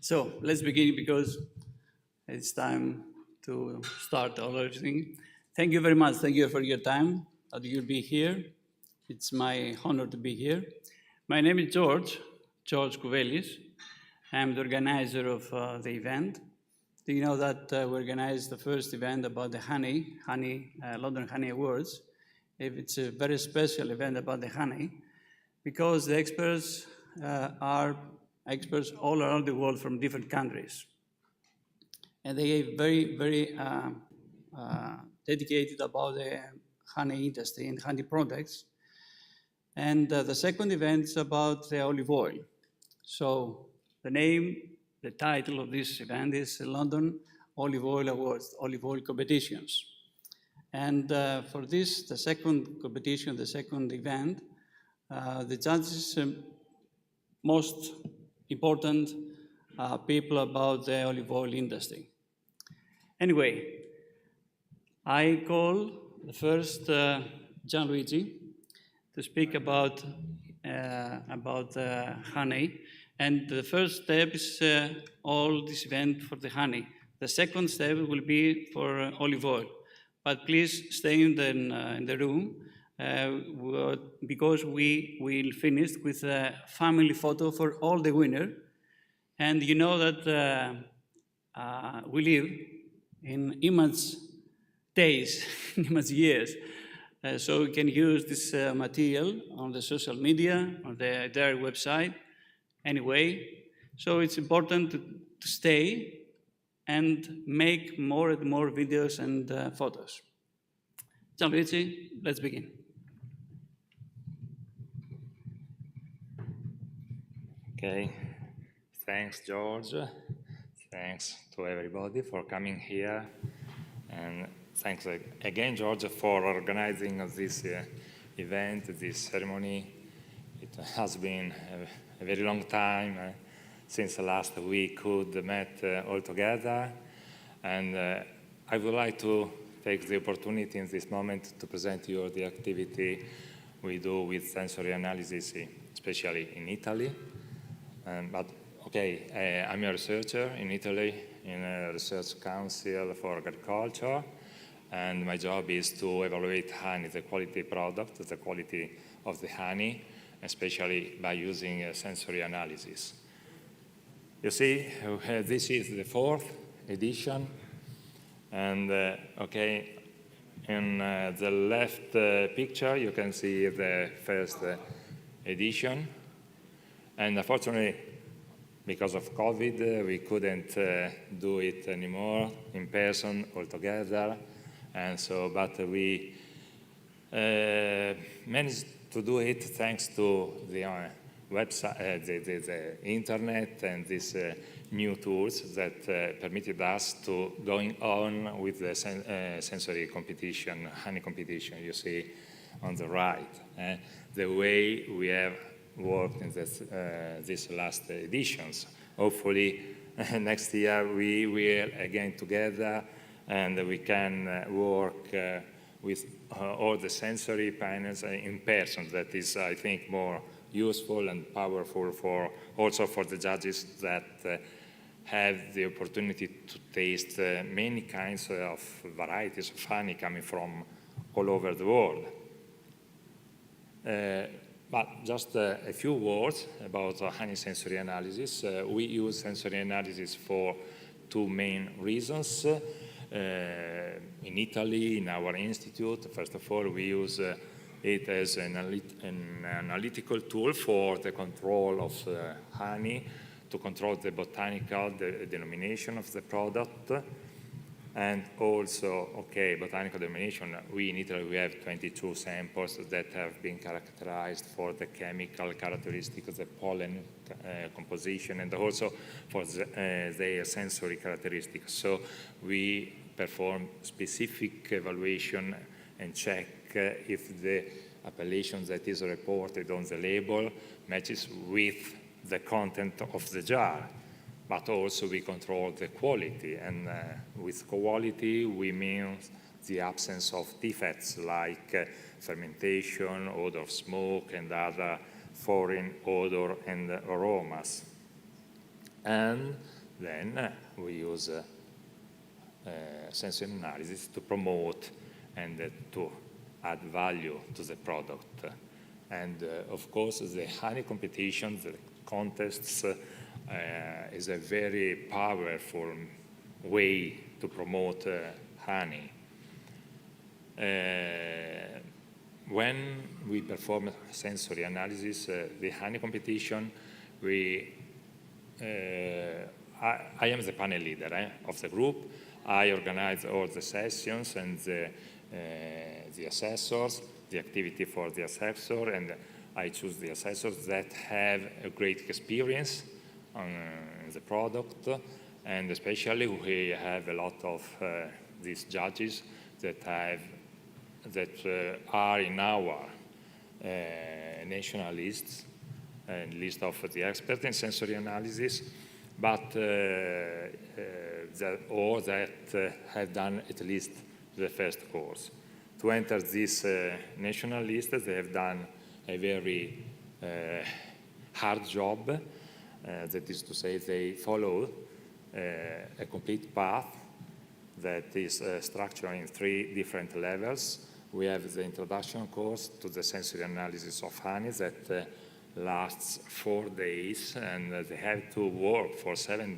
So let's begin because it's time to start everything. Thank you very much. Thank you for your time that you'll be here. It's my honor to be here. My name is George Kouvelis. I'm the organizer of the event. Do you know that we organized the first event about the London Honey Awards? It's a very special event about the honey because the experts are experts all around the world from different countries. And they are very dedicated about the honey industry and honey products. And the second event is about the olive oil. So the title of this event is London Olive Oil Awards, Olive Oil Competitions. And for this, the second competition, the second event, the judges most important people about the olive oil industry. Anyway, I call the first Gianluigi to speak about honey. And the first step is all this event for the honey. The second step will be for olive oil. But please stay in the room because we will finish with a family photo for all the winners. And you know that we live in image days, image years. So we can use this material on the social media, on their website, anyway. So it's important to stay and make more and more videos and photos. Gianluigi, let's begin. Okay, thanks, George. Thanks to everybody for coming here. And thanks again, George, for organizing this event, this ceremony. It has been a very long time since last we could meet all together. And I would like to take the opportunity in this moment to present you the activity we do with sensory analysis, especially in Italy. But okay, I'm a researcher in Italy in a research council for agriculture, and my job is to evaluate honey, the quality product, the quality of the honey, especially by using sensory analysis. You see, this is the fourth edition, and okay, in the left picture you can see the first edition. And unfortunately, because of COVID, we couldn't do it anymore in person altogether. And so, but we managed to do it thanks to the website, the internet, and these new tools that permitted us to going on with the sensory competition, honey competition. You see on the right, the way we have worked in these last editions. Hopefully next year we will again together and we can work with all the sensory panels in person. That is, I think, more useful and powerful also for the judges that have the opportunity to taste many kinds of varieties of honey coming from all over the world. But just a few words about honey sensory analysis. We use sensory analysis for two main reasons. In Italy, in our institute, first of all, we use it as an analytical tool for the control of honey, to control the botanical denomination of the product. And also, okay, botanical denomination, we in Italy, we have 22 samples that have been characterized for the chemical characteristics, the pollen composition, and also for their sensory characteristics. So we perform specific evaluation and check if the appellation that is reported on the label matches with the content of the jar. But also we control the quality, and with quality we mean the absence of defects like fermentation, odor of smoke, and other foreign odor and aromas. And Then we use sensory analysis to promote and to add value to the product. And of course, the honey competition, the contests, is a very powerful way to promote honey. When we perform sensory analysis, the honey competition, I am the panel leader of the group. I organize all the sessions and the assessors, the activity for the assessor, and I choose the assessors that have a great experience on the product, and especially we have a lot of these judges that are in our national lists and list of the experts in sensory analysis, but that have done at least the first course. To enter this national list, they have done a very hard job. That is to say, they follow a complete path that is structured in 3 different levels. We have the introduction course to the sensory analysis of honey that lasts 4 days, and they have to work for 7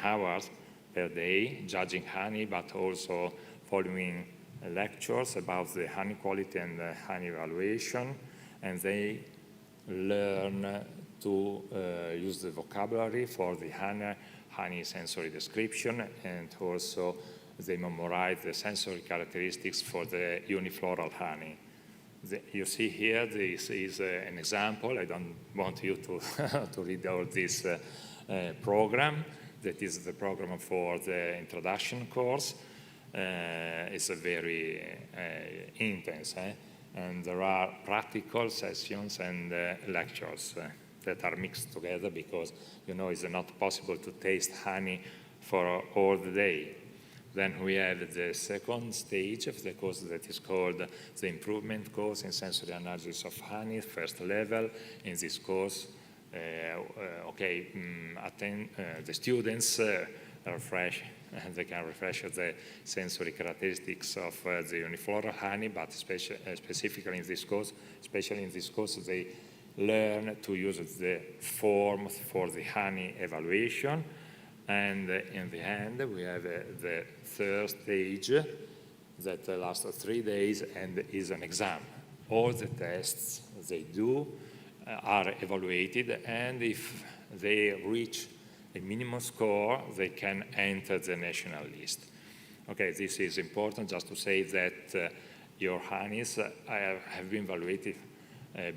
hours per day, judging honey, but also following lectures about the honey quality and honey evaluation, and they learn to use the vocabulary for the honey sensory description, and also they memorize the sensory characteristics for the unifloral honey. You see here, this is an example. I don't want you to, to read all this program. That is the program for the introduction course. It's a very intense, and there are practical sessions and lectures that are mixed together because, you know, it's not possible to taste honey for all the day. Then we have the second stage of the course that is called the improvement course in sensory analysis of honey, first level. In this course, the students they can refresh the sensory characteristics of the unifloral honey, but specifically in this course, they learn to use the forms for the honey evaluation. And in the end, we have the third stage that lasts 3 days and is an exam. All the tests they do are evaluated, and if they reach a minimum score, they can enter the national list. Okay, this is important just to say that your honeys have been evaluated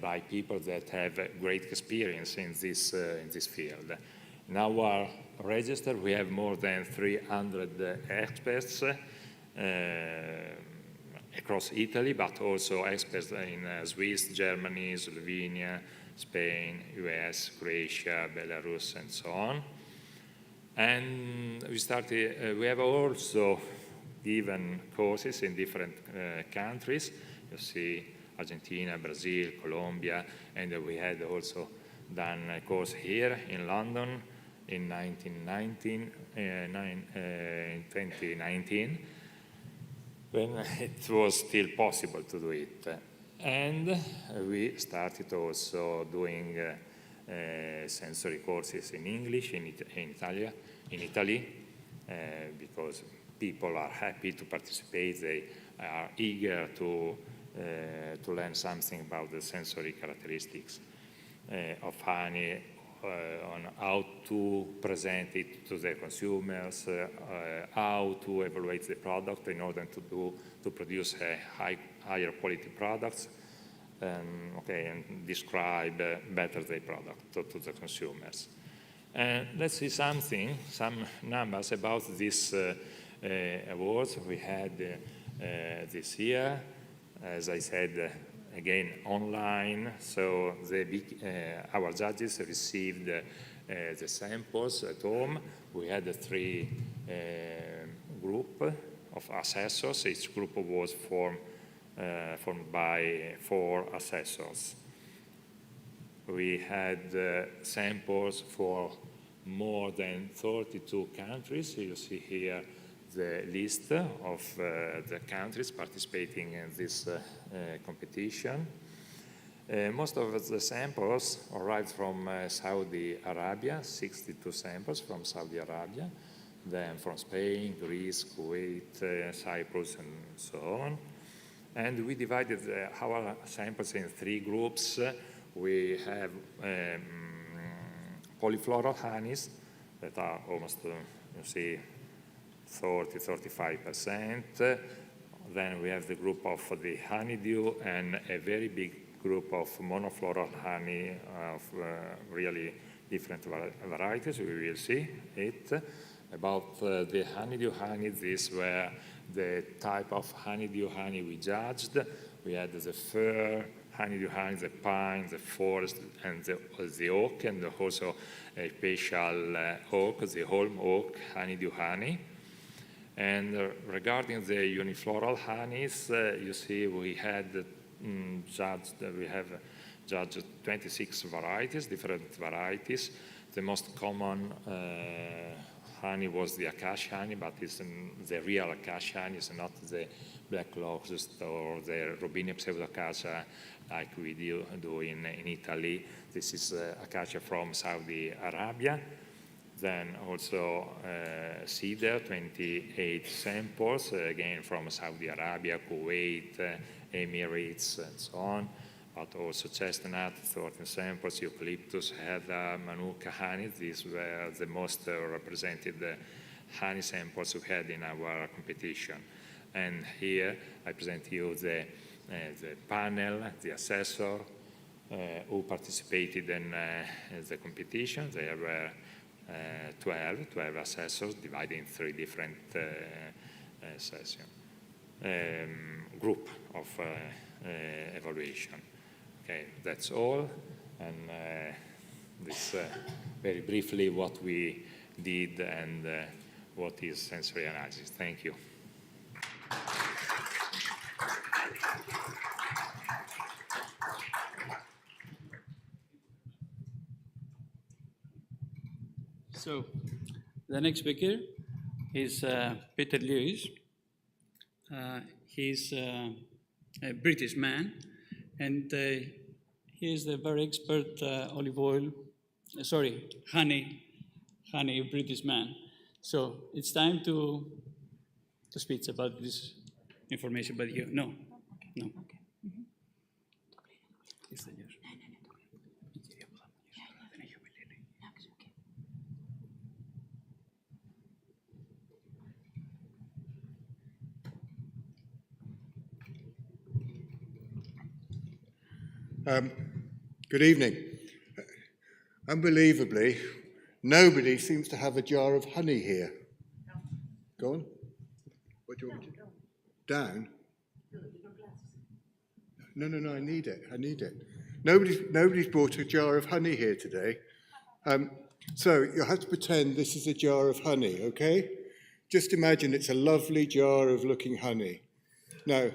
by people that have great experience in this field. In our register, we have more than 300 experts across Italy, but also experts in Swiss, Germany, Slovenia, Spain, US, Croatia, Belarus, and so on. And we have also given courses in different countries. You see Argentina, Brazil, Colombia, and we had also done a course here in London in 2019, when it was still possible to do it. And we started also doing sensory courses in English in Italy, because people are happy to participate. They are eager to learn something about the sensory characteristics of honey, on how to present it to the consumers, how to evaluate the product in order to produce higher quality products, and describe better the product to the consumers. Let's see some numbers about these awards we had this year. As I said, again, online, so our judges received the samples at home. We had 3 groups of assessors. Each group was formed by 4 assessors. We had samples for more than 32 countries. You see here the list of the countries participating in this competition. Most of the samples arrived from Saudi Arabia, 62 samples from Saudi Arabia, then from Spain, Greece, Kuwait, Cyprus, and so on. And we divided our samples in 3 groups. We have polyfloral honeys that are almost, you see, 30–35%. Then we have the group of the honeydew and a very big group of monofloral honey of really different varieties. We will see it. About the honeydew honey, these were the type of honeydew honey we judged. We had the fir honeydew honey, the pine, the forest, and the oak, and also a special oak, the holm oak honeydew honey. And regarding the unifloral honeys, you see we have judged 26 varieties, different varieties. The most common honey was the acacia honey, but it's the real acacia honey, it's not the black locust or the Robinia pseudoacacia like we do in Italy. This is acacia from Saudi Arabia. Then also cedar, 28 samples, again from Saudi Arabia, Kuwait, Emirates, and so on. But also chestnut, 13 samples, eucalyptus, heather, manuka honey. These were the most represented honey samples we had in our competition. And here I present you the panel, the assessor who participated in the competition. There were 12 assessors divided in 3 different sessions, group of evaluation. Okay, that's all, and this very briefly what we did and what is sensory analysis. Thank you. So, the next speaker is Peter Lewis. He's a British man, and he is the very expert honey British man. So it's time to speak about this information, but you, no. Good evening. Unbelievably, nobody seems to have a jar of honey here. No. Go on. What do you want me to do? Down? No, I need it. Nobody's brought a jar of honey here today. So you'll have to pretend this is a jar of honey, okay? Just imagine it's a lovely jar of looking honey. Now,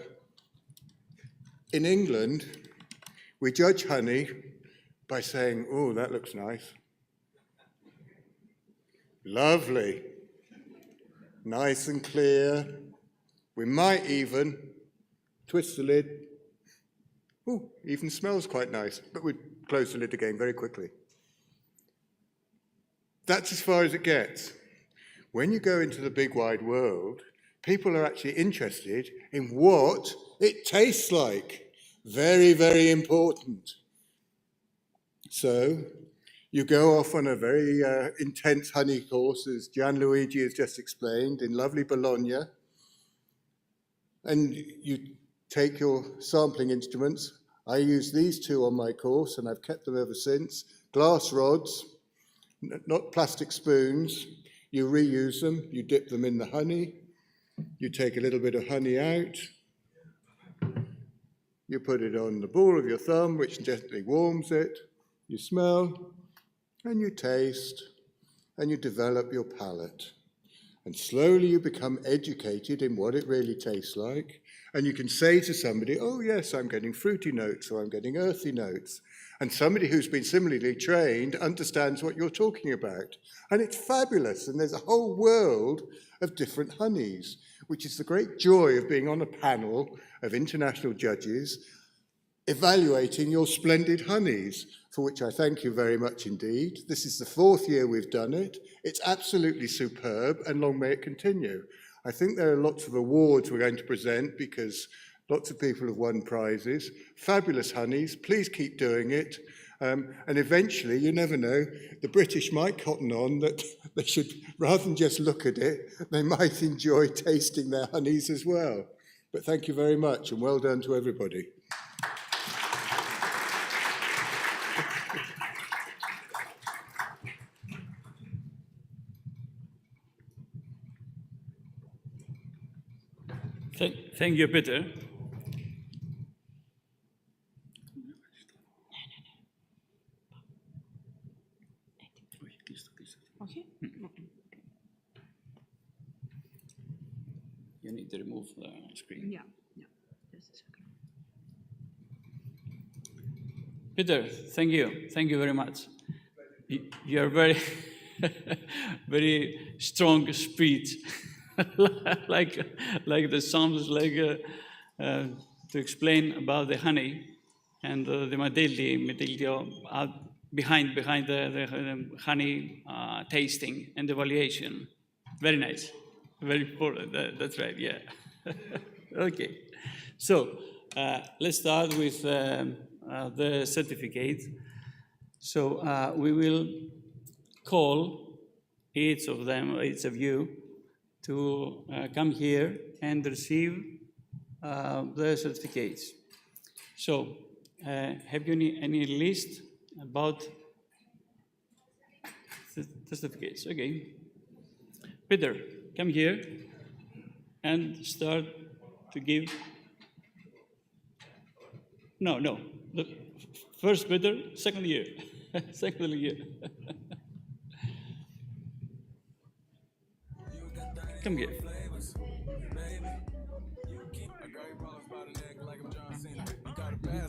in England, we judge honey by saying, oh, that looks nice. Lovely. Nice and clear. We might even twist the lid. Oh, even smells quite nice. But we close the lid again very quickly. That's as far as it gets. When you go into the big wide world, people are actually interested in what it tastes like. Very, very important. So you go off on a very intense honey course, as Gianluigi has just explained, in lovely Bologna. And you take your sampling instruments. I use these 2 on my course, and I've kept them ever since. Glass rods, not plastic spoons. You reuse them. You dip them in the honey. You take a little bit of honey out. You put it on the ball of your thumb, which gently warms it. You smell, and you taste, and you develop your palate. And slowly you become educated in what it really tastes like. And you can say to somebody, oh yes, I'm getting fruity notes, or I'm getting earthy notes. And somebody who's been similarly trained understands what you're talking about. And it's fabulous. And there's a whole world of different honeys, which is the great joy of being on a panel of international judges evaluating your splendid honeys, for which I thank you very much indeed. This is the 4th year we've done it. It's absolutely superb, and long may it continue. I think there are lots of awards we're going to present because lots of people have won prizes. Fabulous honeys, please keep doing it. And eventually, you never know, the British might cotton on that they should, rather than just look at it, they might enjoy tasting their honeys as well. But thank you very much, and well done to everybody. Thank you, Peter. Okay. You need to remove the screen. Yeah. Just a second. Peter, thank you. Thank you very much. You are very, very strong speech. like the sounds to explain about the honey and the materiality behind the honey tasting and evaluation. Very nice, very important. That's right. Yeah. Okay. So let's start with the certificate. So we will call each of you, to come here and receive the certificates. So, have you any list about the certificates? Okay. Peter, come here and start to give. No. The first Peter, second year. Second year. Come here.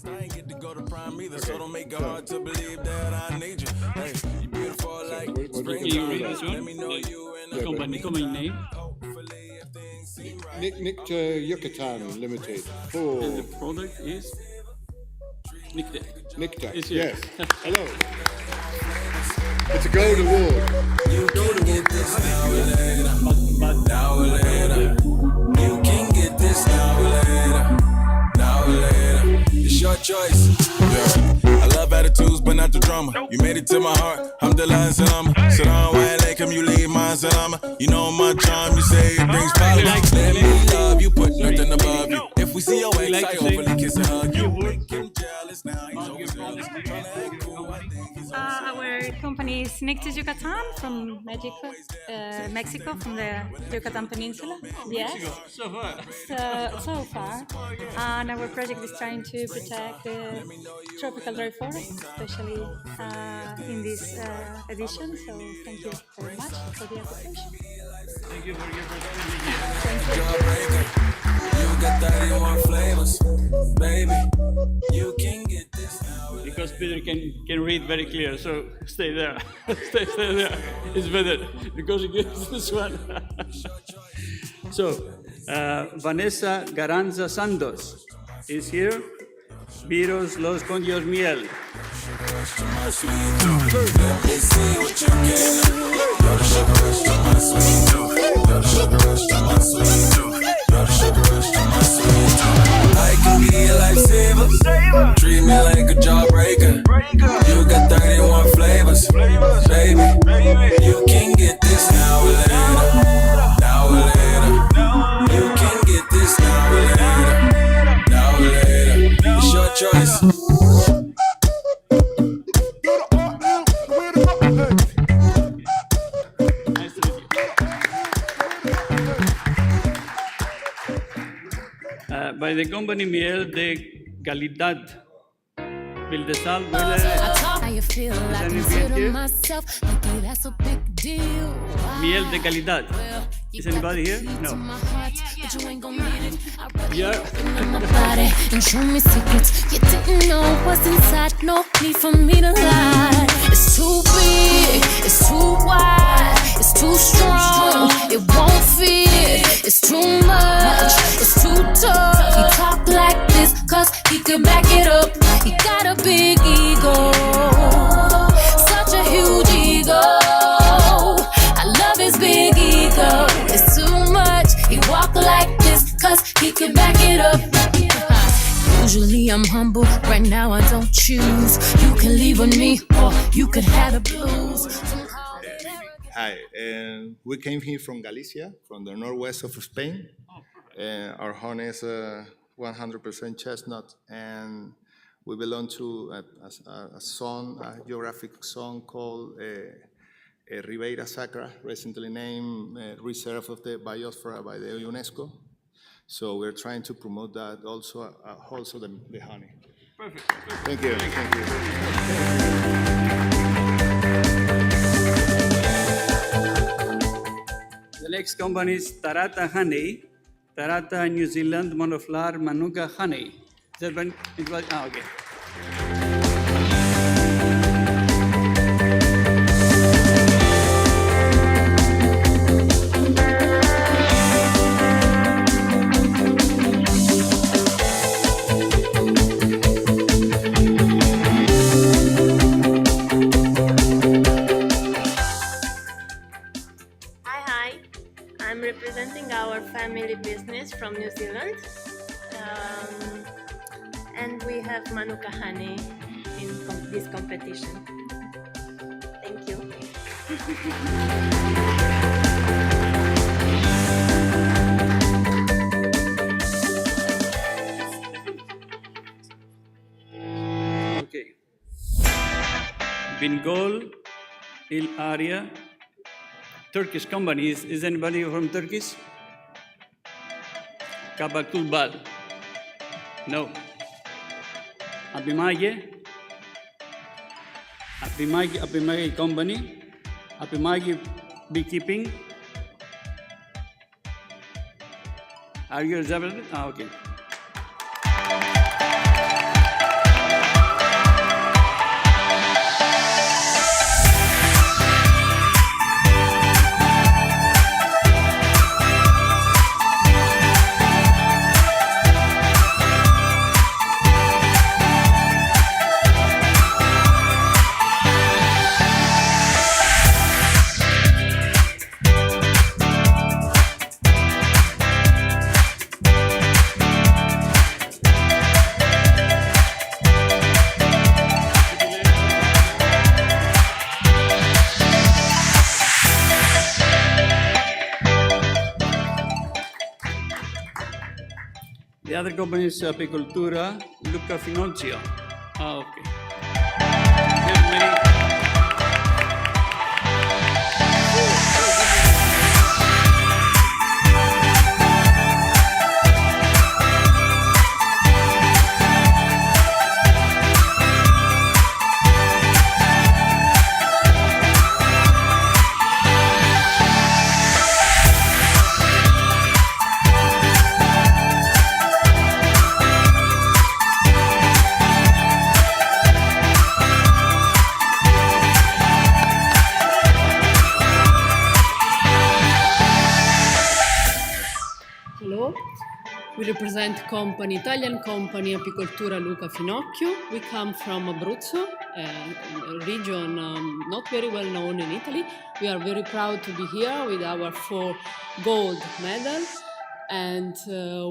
I ain't get to go to prime either, so don't make it hard to believe that I need you. Hey, you beautiful like spring. Can you read this one? Let me know you in The company name. hopefully if things seem right. Nikta Yucatan Limited. For And the product is Nikta. Nikta. It's here. Yes. Hello. It's a gold award. You can get this now or later. Now or later. You can get this now or later. Now or later. It's your choice. Yeah. I love attitudes, but not the drama. You made it to my heart. Alhamdulillah, salama. Sit down, ILEC, come you leave my salama. You know my charm, you say it brings problems. Let me love you, put nothing above you. If we see your ex, I hopefully kiss and hug you. Make him jealous now, he's always jealous. Trying to act cool, I think he's Our company is ILEC Yucatan from Mexico, from the Yucatan Peninsula. Yes. So far. So far, and our project is trying to protect the tropical dry forest, especially in this edition. So thank you very much for the application. Thank you for your participation. Jawbreaker. You got 31 flavors, baby. You can get this now. Because Peter can read very clear, so stay there. stay there. It's better because he gets this one. So, Vanessa Garanza Santos is here. Viros Los Condios Miel. Let me see what you can do. You're the sugar rush to my sweet tooth. You're the sugar rush to my sweet tooth. You're the sugar rush to my sweet tooth. I can be a lifesaver. Treat me like a jawbreaker. You got 31 flavors, baby. You can get this now or later. Now or later. You can get this now or later. Now or later. It's your choice. Nice to meet you. By the company Miel de Calidad. Will the salt How you feel? I anything consider here? myself like that's a big deal. Miel de Calidad. Well, Is anybody here? No. Yeah. And show me secrets you didn't know what's inside. No need for me to lie. It's too big, it's too wide, it's too strong, it won't fit. It's too much, it's too tough. He talk like this cause he could back it up. He got a big ego, such a huge ego. I love his big ego. It's too much. He walk like this cause he could back it up. Usually I'm humble, right now I don't choose. You can leave with me or you could have the blues. Hi, we came here from Galicia, from the northwest of Spain. Our honey is 100% chestnut, and we belong to a zone, a geographic zone called Ribeira Sacra, recently named Reserve of the Biosphere by the UNESCO. So we're trying to promote that also the honey. Perfect. Thank you. Thank you. The next company is Tarata Honey. Tarata, New Zealand, monoflower Manuka honey. Is that when it was? Okay. Hi, I'm representing our family business from New Zealand, and we have Manuka honey in this competition. Thank you. Okay. Bingöl, Il Arya, Turkish companies. Is anybody from Turkey? Kabakulbal. No. Abimage. Abimage company. Abimage beekeeping. Are you available? Okay. The other company is Apicultura, Luca Finocchio. Okay. There's many. Hello, we represent Italian company Apicoltura Luca Finocchio. We come from Abruzzo, a region not very well known in Italy. We are very proud to be here with our 4 gold medals, and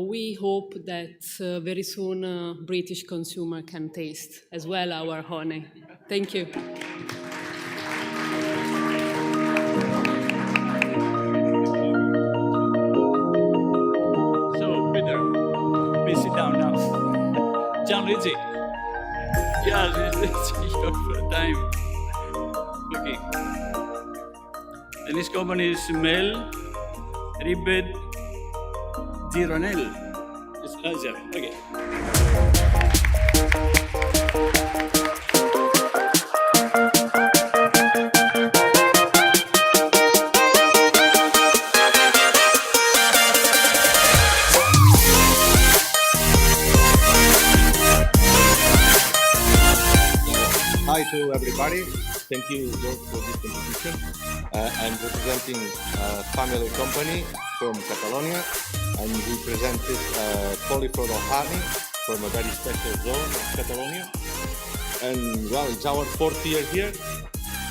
we hope that very soon British consumer can taste as well our honey. Thank you. So, Peter, please sit down now. Gianluigi. Yeah, it's your time. Okay. The next company is Mel Ribet Gironel. It's Azure. Okay. everybody. Thank you, George, for this competition. I'm representing a family company from Catalonia, and we presented polyfloral honey from a very special zone of Catalonia. And well, it's our 4th year here,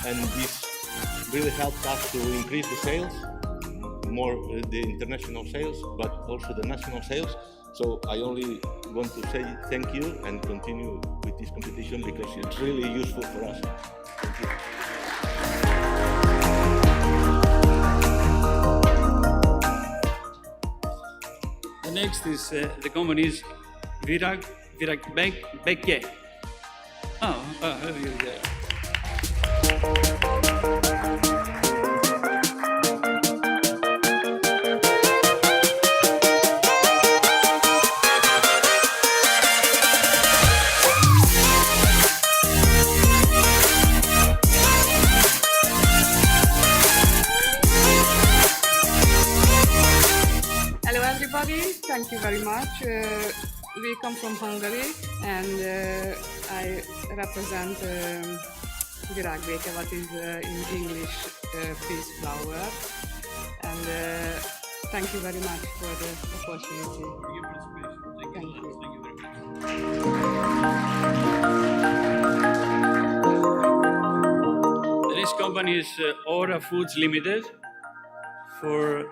and this really helped us to increase the sales, more the international sales, but also the national sales. So I only want to say thank you and continue with this competition because it's really useful for us. Thank you. The next is the company is Virag Bekke. Here we go. Hello everybody, thank you very much. We come from Hungary and I represent Virag Bekke, what is in English peace flower. And thank you very much for the opportunity. Thank you. The next company is Aura Foods Limited for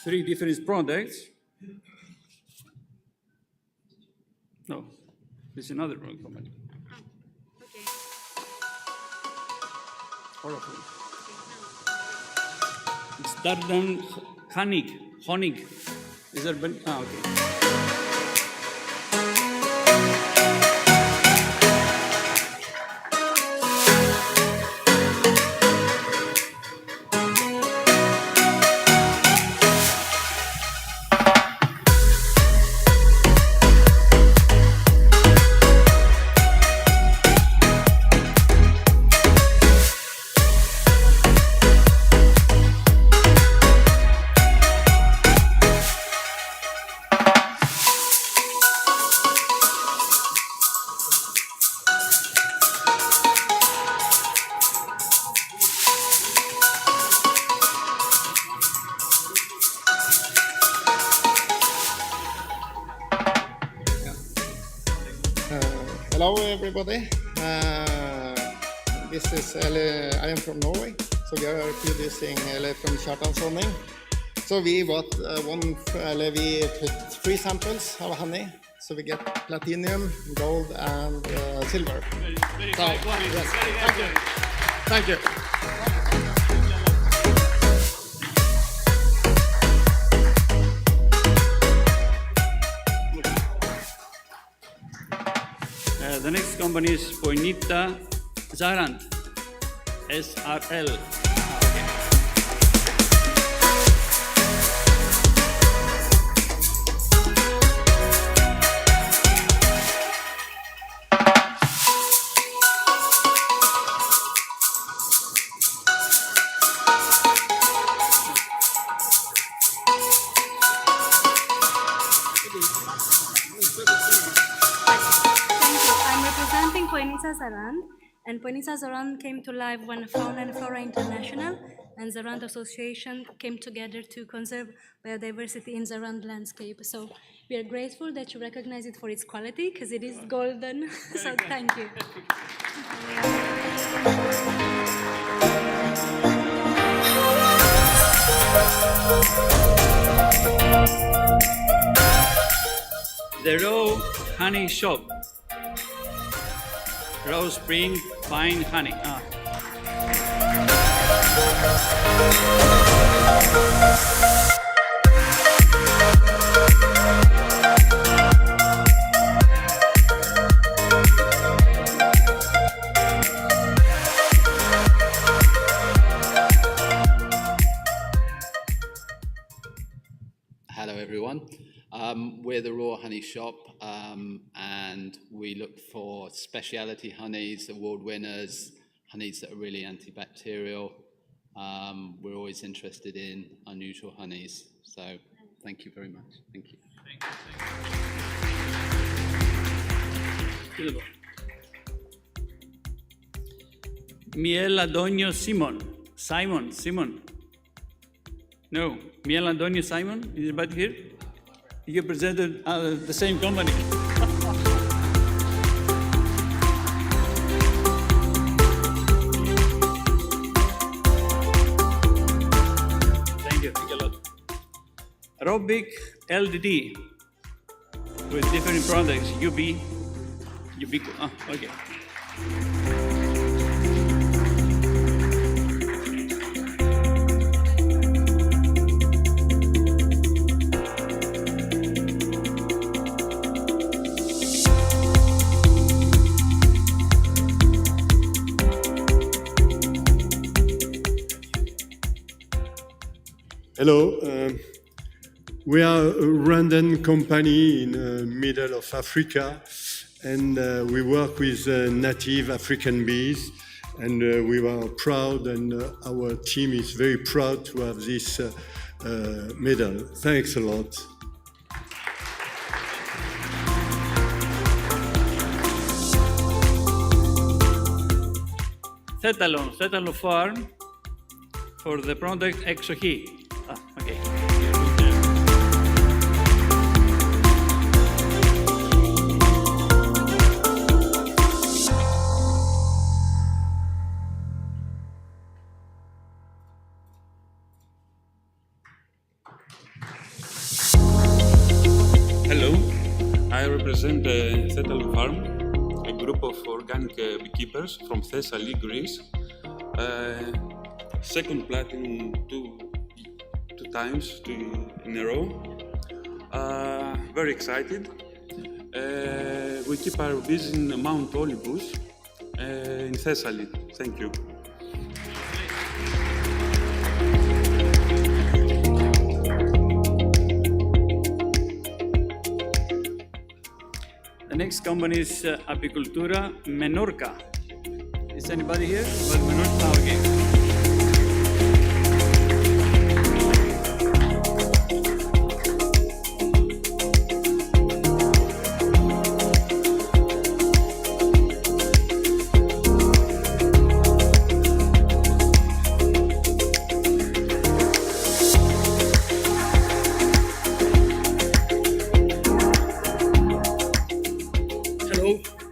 3 different products. No, this is another company. Okay. Aura Foods. It's Dardan Honig. Is there? Okay. Hello everybody, this is I am from Norway, so we are producing from Kjartansonning. So we put 3 samples of honey, so we get platinum, gold and silver. Very So, yes, thank you. Thank you. The next company is Poinita Zarand, SRL. I'm representing Poinisa Zarand, and Poinisa Zarand came to life when Fauna and Flora International and Zarand Association came together to conserve biodiversity in Zarand landscape. So we are grateful that you recognize it for its quality, because it is golden. So thank you. The Raw Honey Shop. Raw Spring Fine Honey. Hello everyone. We're the Raw Honey Shop, and we look for specialty honeys, award winners, honeys that are really antibacterial. We're always interested in unusual honeys. So thank you very much. Thank you. Miel Adonio Simon. Simon. No, Miel Adonio Simon, is anybody here? You presented the same company. Thank you a lot. Robic LDD with different products, UB, okay. Hello, we are a random company in the middle of Africa, and we work with native African bees, and we are proud, and our team is very proud to have this medal. Thanks a lot. Zetalo Farm for the product ExoHe. Okay. Hello, I represent the Zetalo Farm, a group of organic beekeepers from Thessaly, Greece. Second platinum two times in a row. Very excited. We keep our bees in Mount Olympus in Thessaly. Thank you. The next company is Apicultura Menorca. Is anybody here? Well, Menorca, okay.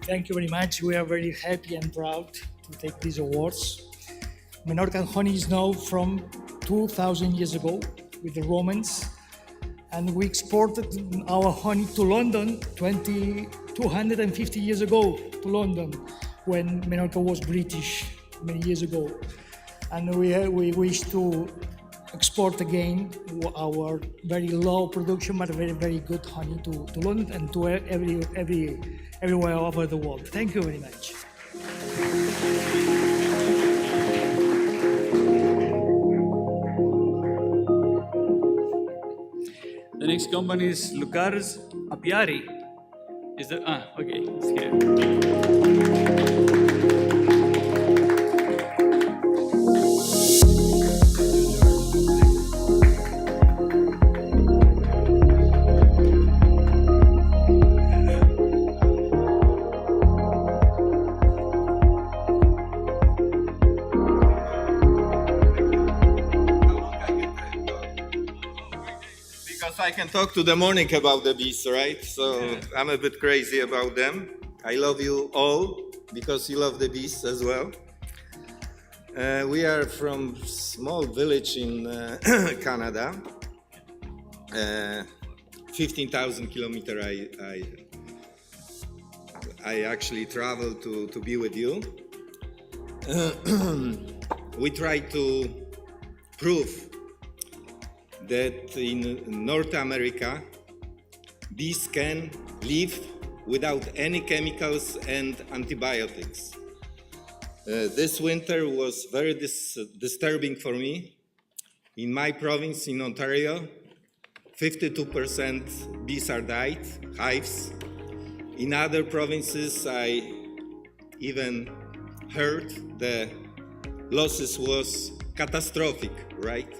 Thank you very much. We are very happy and proud to take these awards. Menorcan honey is known from 2,000 years ago with the Romans, and we exported our honey to London 250 years ago to London when Menorca was British many years ago. And we wish to export again our very low production but very, very good honey to London and to everywhere over the world. Thank you very much. The next company is Lucars Apiari. Is there? Okay, it's here. I can talk to the morning about the bees, right? So I'm a bit crazy about them. I love you all because you love the bees as well. We are from small village in Canada. 15,000 kilometers I actually traveled to be with you. We try to prove that in North America, bees can live without any chemicals and antibiotics. This winter was very disturbing for me. In my province in Ontario, 52% bees are died, hives. In other provinces, I even heard the losses was catastrophic, right?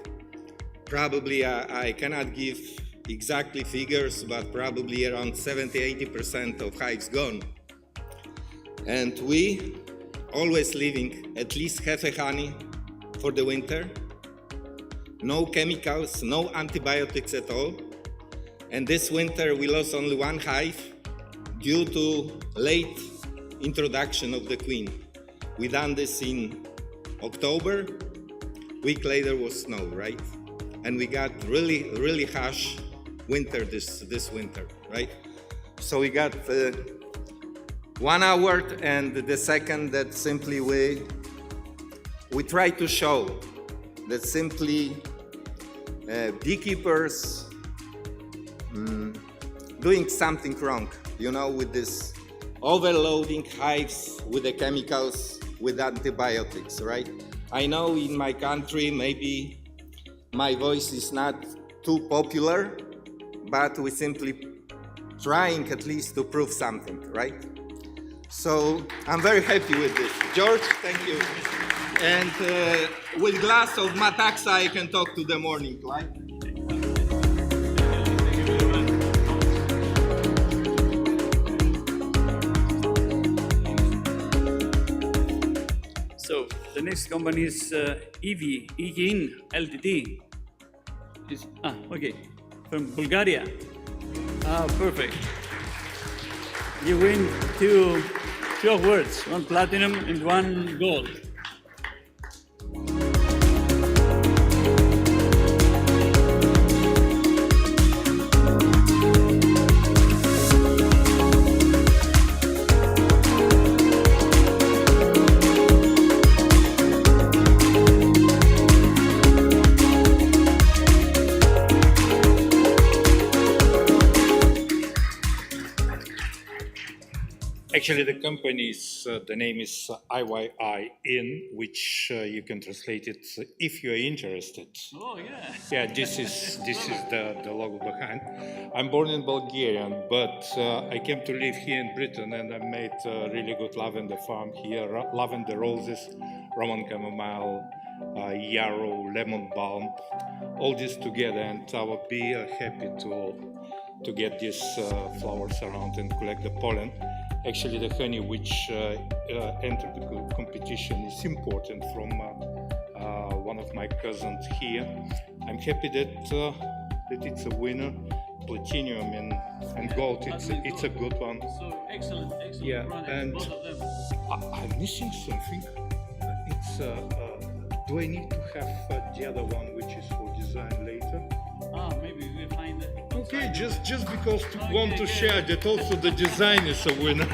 Probably I cannot give exactly figures, but probably around 70–80% of hives gone. And we always leaving at least half a honey for the winter. No chemicals, no antibiotics at all. And this winter we lost only one hive due to late introduction of the queen. We done this in October. Week later was snow, right? And we got really, really harsh winter this winter, right? So we got 1 hour, and the second that simply we try to show that simply beekeepers doing something wrong, you know, with this overloading hives with the chemicals, with antibiotics, right? I know in my country maybe my voice is not too popular, but we simply trying at least to prove something, right? So I'm very happy with this. George, thank you. And with glass of Mataxa, I can talk to the morning, right? So the next company is IGIN Ltd. Okay, from Bulgaria. Perfect. You win two awards, one platinum and one gold. Actually, the company's the name is IYI, which you can translate it if you are interested. Oh yeah. Yeah, this is the logo behind. I'm born in Bulgaria, but I came to live here in Britain, and I made a really good lavender farm here. Lavender roses, Roman chamomile, yarrow, lemon balm, all this together, and I will be happy to get these flowers around and collect the pollen. Actually, the honey which entered the competition is important from one of my cousins here. I'm happy that it's a winner. Platinum and gold, it's a good one. So excellent. Yeah, and both of them. I'm missing something. It's do I need to have the other one which is for design later? Maybe we find it. Okay, just because want to share that also the design is a winner.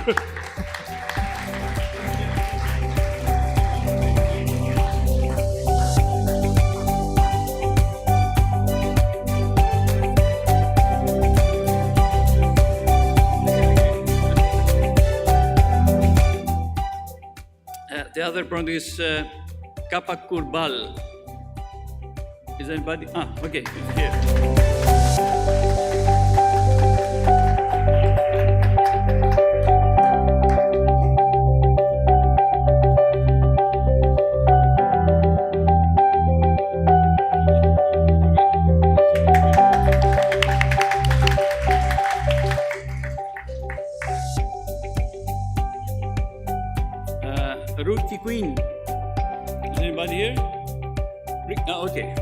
The other product is Kappa Kurbal. Is anybody? Okay, it's here. Rookie Queen. Is anybody here? Okay.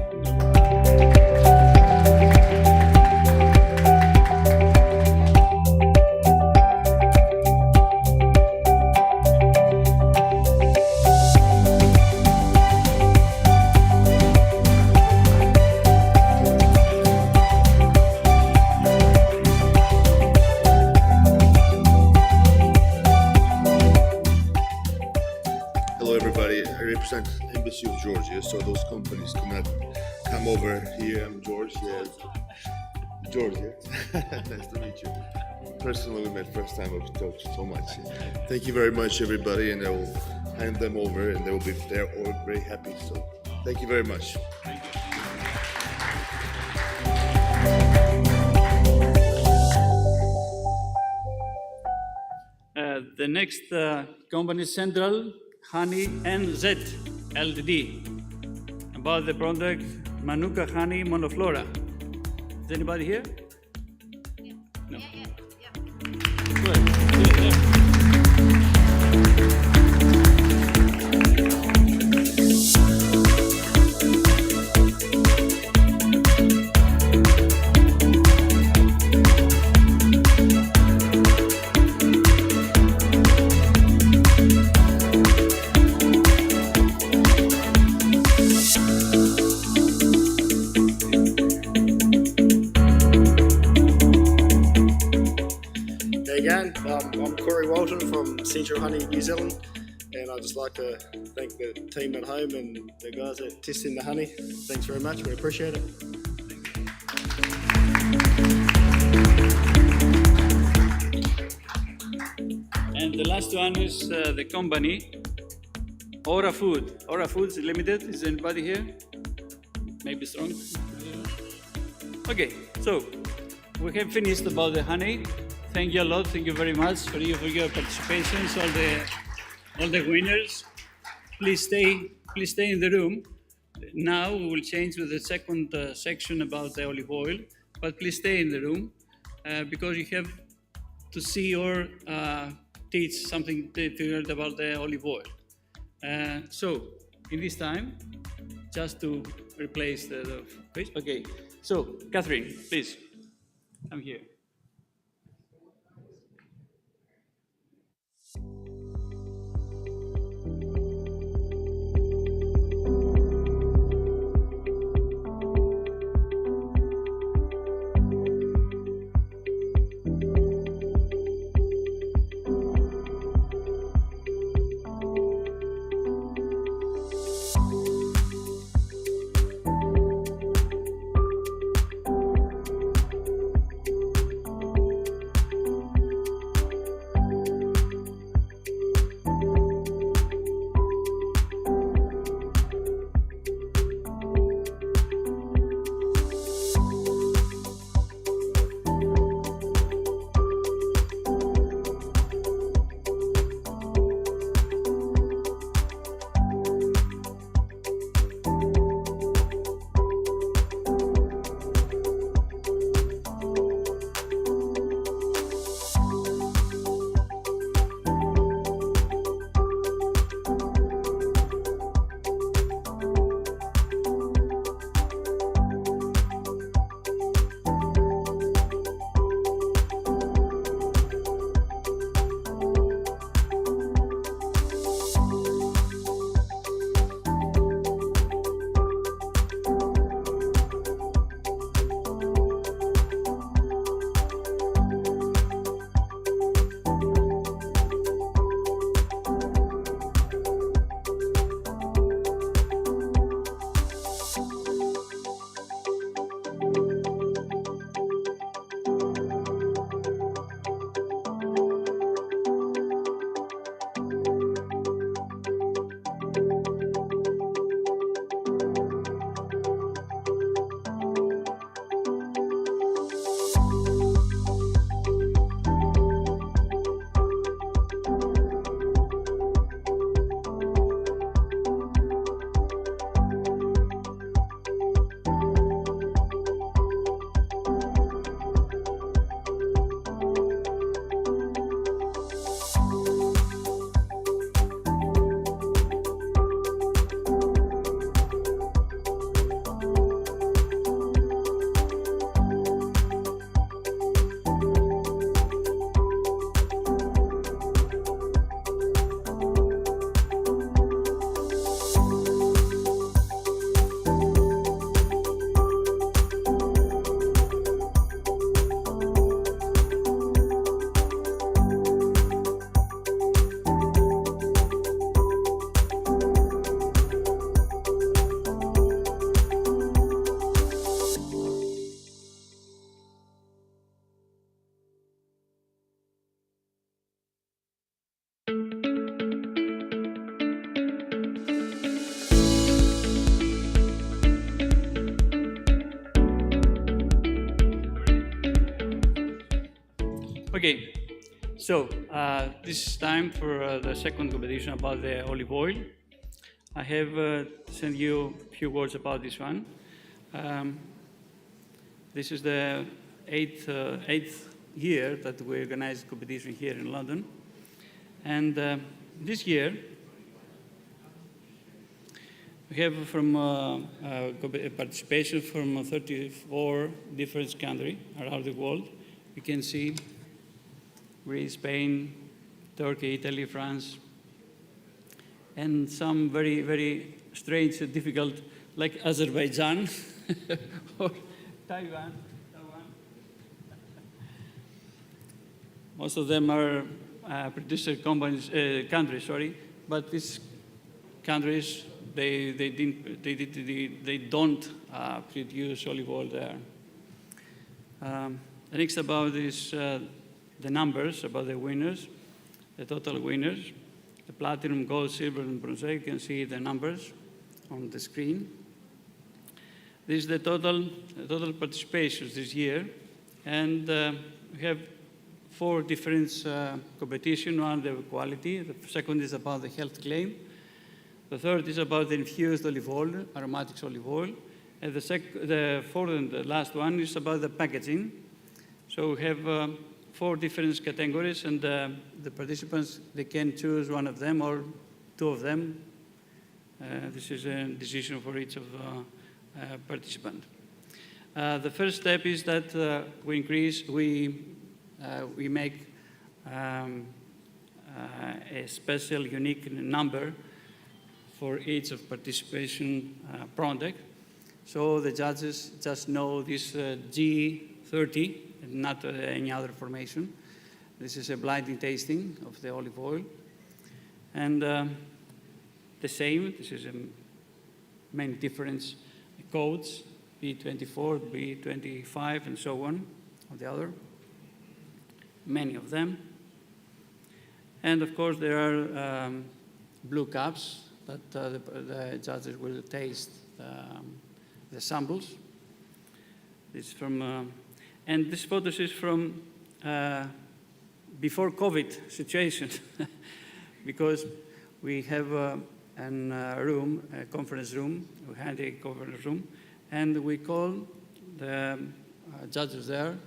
Hello everybody, I represent Embassy of Georgia, so those companies cannot come over here. I'm George, yeah. Georgia. Nice to meet you. Personally, we met first time, I've talked so much. Thank you very much everybody, and I will hand them over and they're all very happy, so thank you very much. The next company is Central Honey NZ Ltd. About the product Manuka Honey Monoflora. Is anybody here? No. Good. again. I'm Corey Walton from Central Honey, New Zealand, and I'd just like to thank the team at home and the guys at Testing the Honey. Thanks very much, we appreciate it. And the last one is the company, Aura Food. Aura Foods Limited. Is anybody here? Maybe strong? Okay, so we have finished about the honey. Thank you a lot. Thank you very much for your participations, all the winners. Please stay in the room. Now we will change with the second section about the olive oil, but please stay in the room because you have to see or teach something to learn about the olive oil. So in this time, just to replace the page. Okay, so Catherine, please come here. Okay, so this is time for the second competition about the olive oil. I have sent you a few words about this one. This is the eighth year that we organize competition here in London. And this year, we have from participation from 34 different countries around the world. You can see Greece, Spain, Turkey, Italy, France, and some very, very strange and difficult, like Azerbaijan or Taiwan. Most of them are producer companies, countries, sorry, but these countries, they don't produce olive oil there. The next about is the numbers, about the winners, the total winners, the platinum, gold, silver, and bronze. You can see the numbers on the screen. This is the total participations this year, and we have 4 different competitions. One, the quality. The second is about the health claim. The third is about the infused olive oil, aromatics olive oil. And the fourth and the last one is about the packaging. So we have 4 different categories, and the participants, they can choose one of them or 2 of them. This is a decision for each of the participants. The first step is that we make a special unique number for each of participation product. So the judges just know this G30 and not any other information. This is a blinding tasting of the olive oil. And the same, this is a many different codes, B24, B25, and so on, or the other, many of them. And of course, there are blue cups that the judges will taste the samples. This is from, and this photo is from before COVID situation, because we have a conference room, we had a conference room, and we call the judges there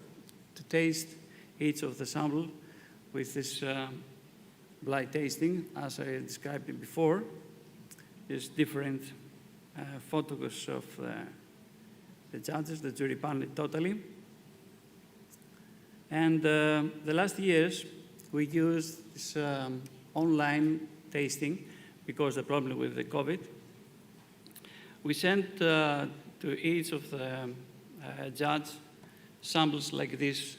to taste each of the sample with this blind tasting, as I described it before. There's different photos of the judges, the jury panel totally. And the last years, we used this online tasting because the problem with the COVID. We sent to each of the judge samples like this,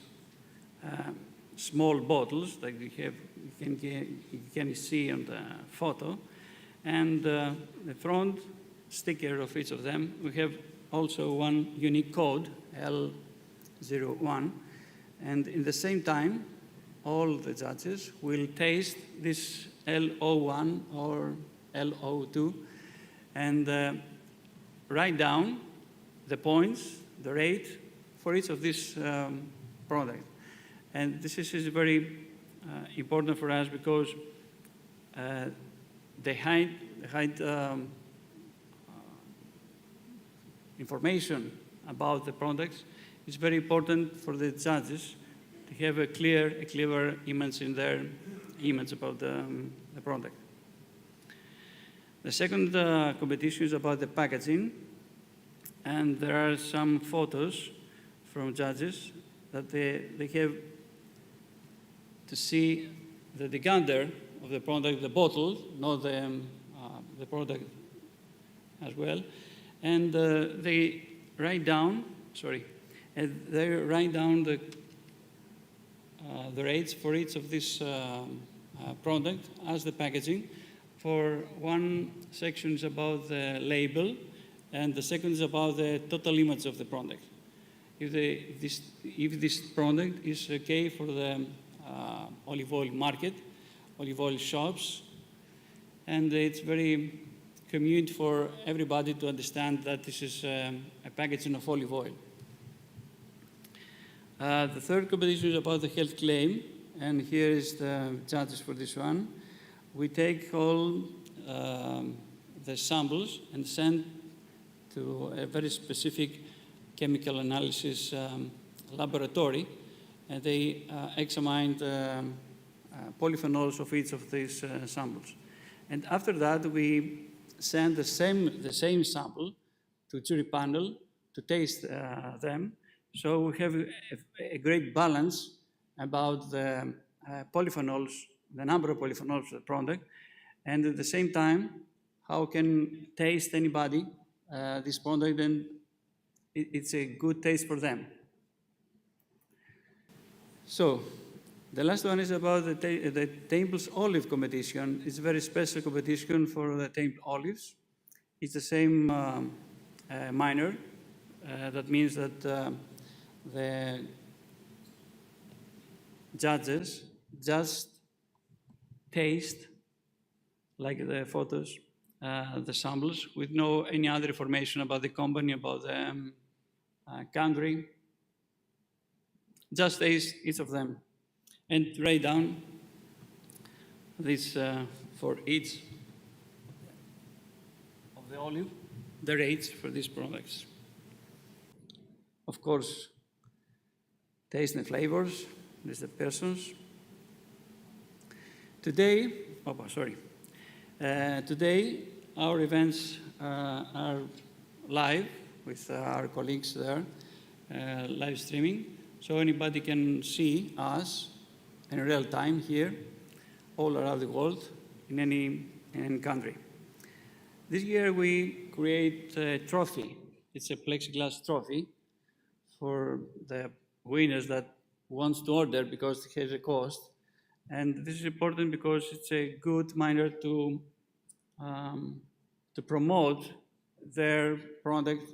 small bottles like you can see on the photo. And the front sticker of each of them, we have also one unique code, L01. And in the same time, all the judges will taste this L01 or L02 and write down the points, the rate for each of these products. And this is very important for us because they hide information about the products. It's very important for the judges to have a clever image in their image about the product. The second competition is about the packaging, and there are some photos from judges that they have to see the decanter of the product, the bottle, not the product as well, and they write down the rates for each of this product as the packaging. For one section is about the label, and the second is about the total image of the product. If this product is okay for the olive oil market, olive oil shops, and it's very convenient for everybody to understand that this is a packaging of olive oil. The third competition is about the health claim, and here is the judges for this one. We take all the samples and send to a very specific chemical analysis laboratory, and they examine the polyphenols of each of these samples. And after that, we send the same sample to jury panel to taste them. So we have a great balance about the polyphenols, the number of polyphenols of the product, and at the same time, how can taste anybody this product, and it's a good taste for them. So The last one is about the Temples Olive competition. It's a very special competition for the Temple olives. It's the same minor. That means that the judges just taste, like the photos, the samples, with no any other information about the company, about the country. Just taste each of them and write down this for each of the olive, the rates for these products. Of course, taste and flavors, these are the persons. Today, today our events are live with our colleagues there, live streaming, so anybody can see us in real time here, all around the world, in any country. This year we create a trophy. It's a plexiglass trophy for the winners that wants to order because it has a cost. And this is important because it's a good manner to promote their product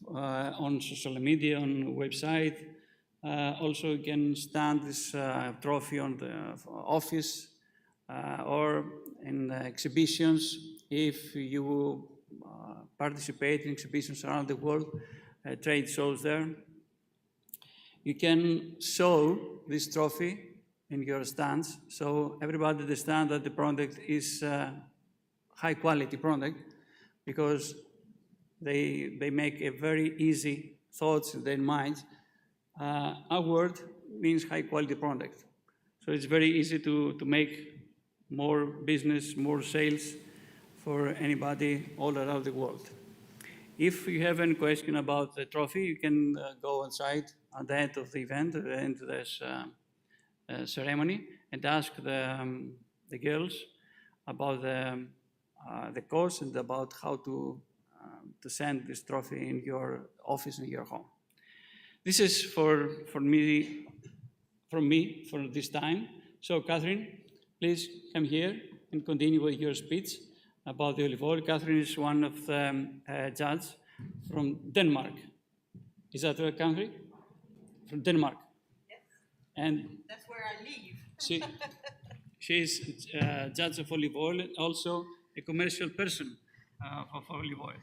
on social media, on website. Also, you can stand this trophy on the office or in exhibitions. If you participate in exhibitions around the world, trade shows there, you can show this trophy in your stands, so everybody understands that the product is high quality product, because they make a very easy thoughts in their minds. Our word means high quality product. So it's very easy to make more business, more sales for anybody all around the world. If you have any question about the trophy, you can go inside at the end of the event, at the end of this ceremony, and ask the girls about the course and about how to send this trophy in your office, in your home. This is from me for this time. So Catherine, please come here and continue with your speech about the olive oil. Catherine is one of the judges from Denmark. Is that your country? From Denmark. Yes. And that's where I live. she is judge of olive oil, and also a commercial person of olive oil.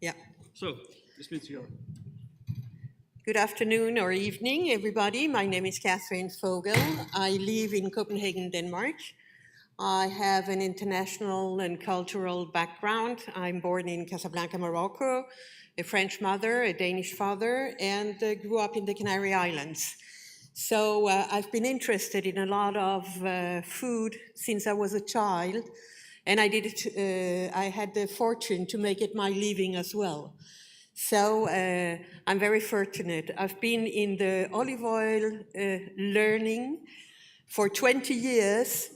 Yeah. So, the speech is yours. Good afternoon or evening, everybody. My name is Catherine Fogel. I live in Copenhagen, Denmark. I have an international and cultural background. I'm born in Casablanca, Morocco, a French mother, a Danish father, and grew up in the Canary Islands. So I've been interested in a lot of food since I was a child, and I had the fortune to make it my living as well. So I'm very fortunate. I've been in the olive oil learning for 20 years.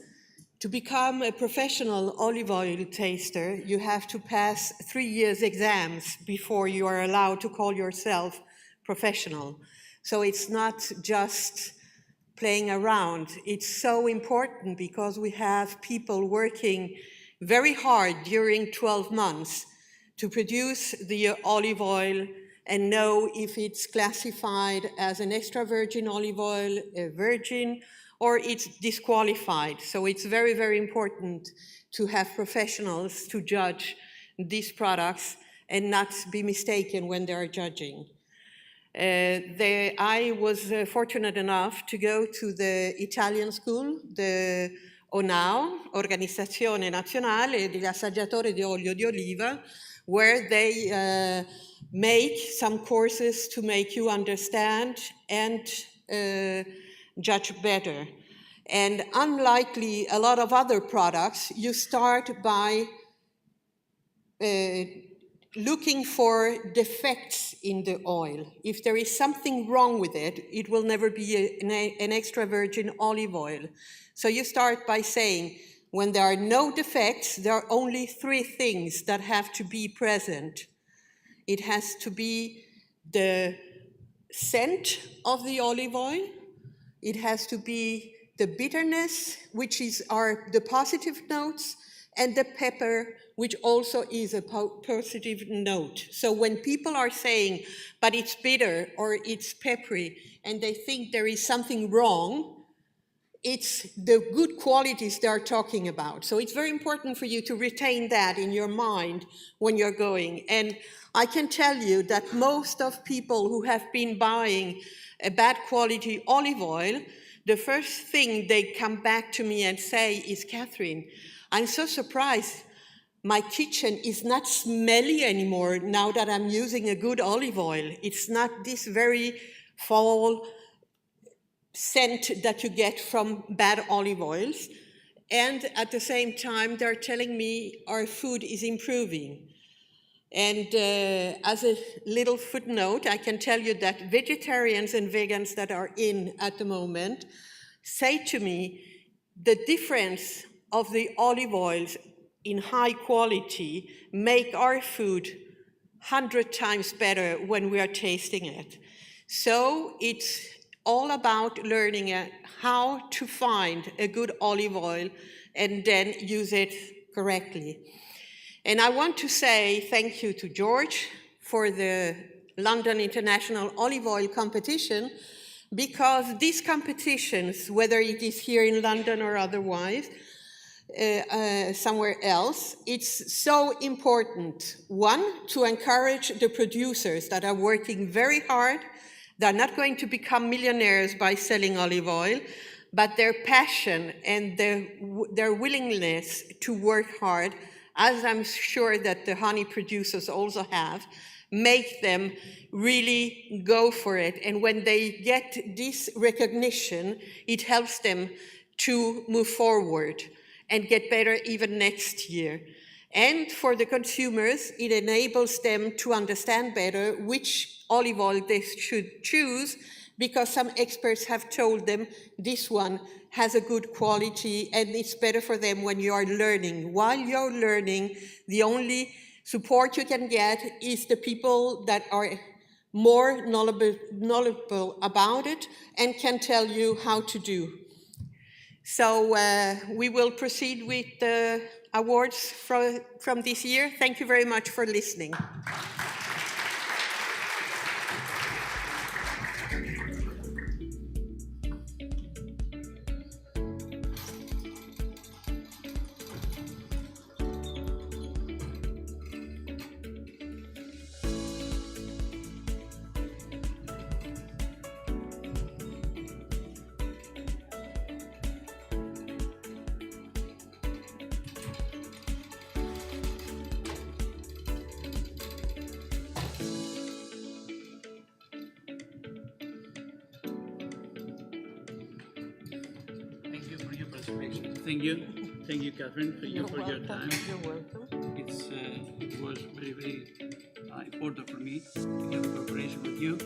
To become a professional olive oil taster, you have to pass 3 years exams before you are allowed to call yourself professional. So it's not just playing around. It's so important because we have people working very hard during 12 months to produce the olive oil and know if it's classified as an extra virgin olive oil, a virgin, or it's disqualified. So it's very, very important to have professionals to judge these products and not be mistaken when they are judging. I was fortunate enough to go to the Italian school, the ONAO, Organizzazione Nazionale degli Assaggiatori di Olio di Oliva, where they make some courses to make you understand and judge better. And unlikely a lot of other products, you start by looking for defects in the oil. If there is something wrong with it, it will never be an extra virgin olive oil. So you start by saying, when there are no defects, there are only 3 things that have to be present. It has to be the scent of the olive oil, It has to be the bitterness, which are the positive notes, and the pepper, which also is a positive note. So when people are saying, but it's bitter or it's peppery, and they think there is something wrong, it's the good qualities they're talking about. So it's very important for you to retain that in your mind when you're going. And I can tell you that most of people who have been buying a bad quality olive oil, the first thing they come back to me and say is, Catherine, I'm so surprised. My kitchen is not smelly anymore now that I'm using a good olive oil. It's not this very fall scent that you get from bad olive oils. And at the same time, they're telling me our food is improving. And as a little footnote, I can tell you that vegetarians and vegans that are in at the moment say to me the difference of the olive oils in high quality make our food 100 times better when we are tasting it. So it's all about learning how to find a good olive oil and then use it correctly. And I want to say thank you to George for the London International Olive Oil Competition, because these competitions, whether it is here in London or otherwise, somewhere else, it's so important. One, to encourage the producers that are working very hard. They're not going to become millionaires by selling olive oil, but their passion and their willingness to work hard, as I'm sure that the honey producers also have, make them really go for it. And when they get this recognition, it helps them to move forward and get better even next year. And for the consumers, it enables them to understand better which olive oil they should choose, because some experts have told them this one has a good quality and it's better for them when you are learning. While you're learning, the only support you can get is the people that are more knowledgeable about it and can tell you how to do. So we will proceed with the awards from this year. Thank you very much for listening. Thank you, Catherine, for your time. You're welcome. It was very, very important for me to have a cooperation with you,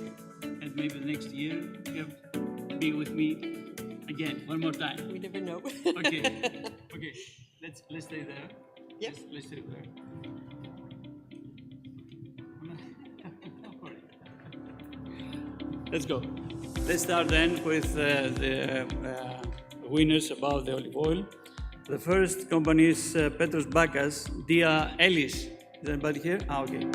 and maybe the next year you have be with me again one more time. We never know. Okay, okay. Let's stay there. Yes. Let's stay there. Let's go. Let's start then with the winners about the olive oil. The first company is Petrus Bacchus, Dia Ellis. Is anybody here? Okay.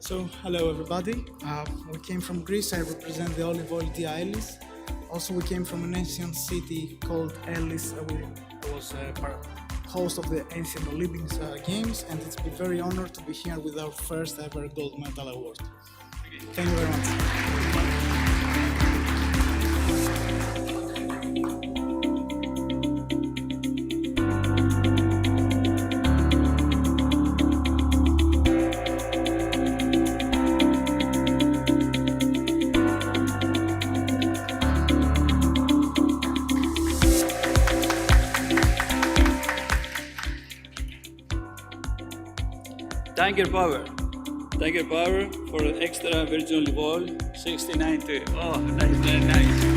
So, hello everybody. We came from Greece. I represent the olive oil Dia Ellis. Also, we came from an ancient city called Ellis. I was host of the Ancient Olympics Games, and it's been very honored to be here with our first ever gold medal award. Thank you very much. Tanker Power. Tiger Power for extra virgin olive oil, 6090. Oh, nice, very nice.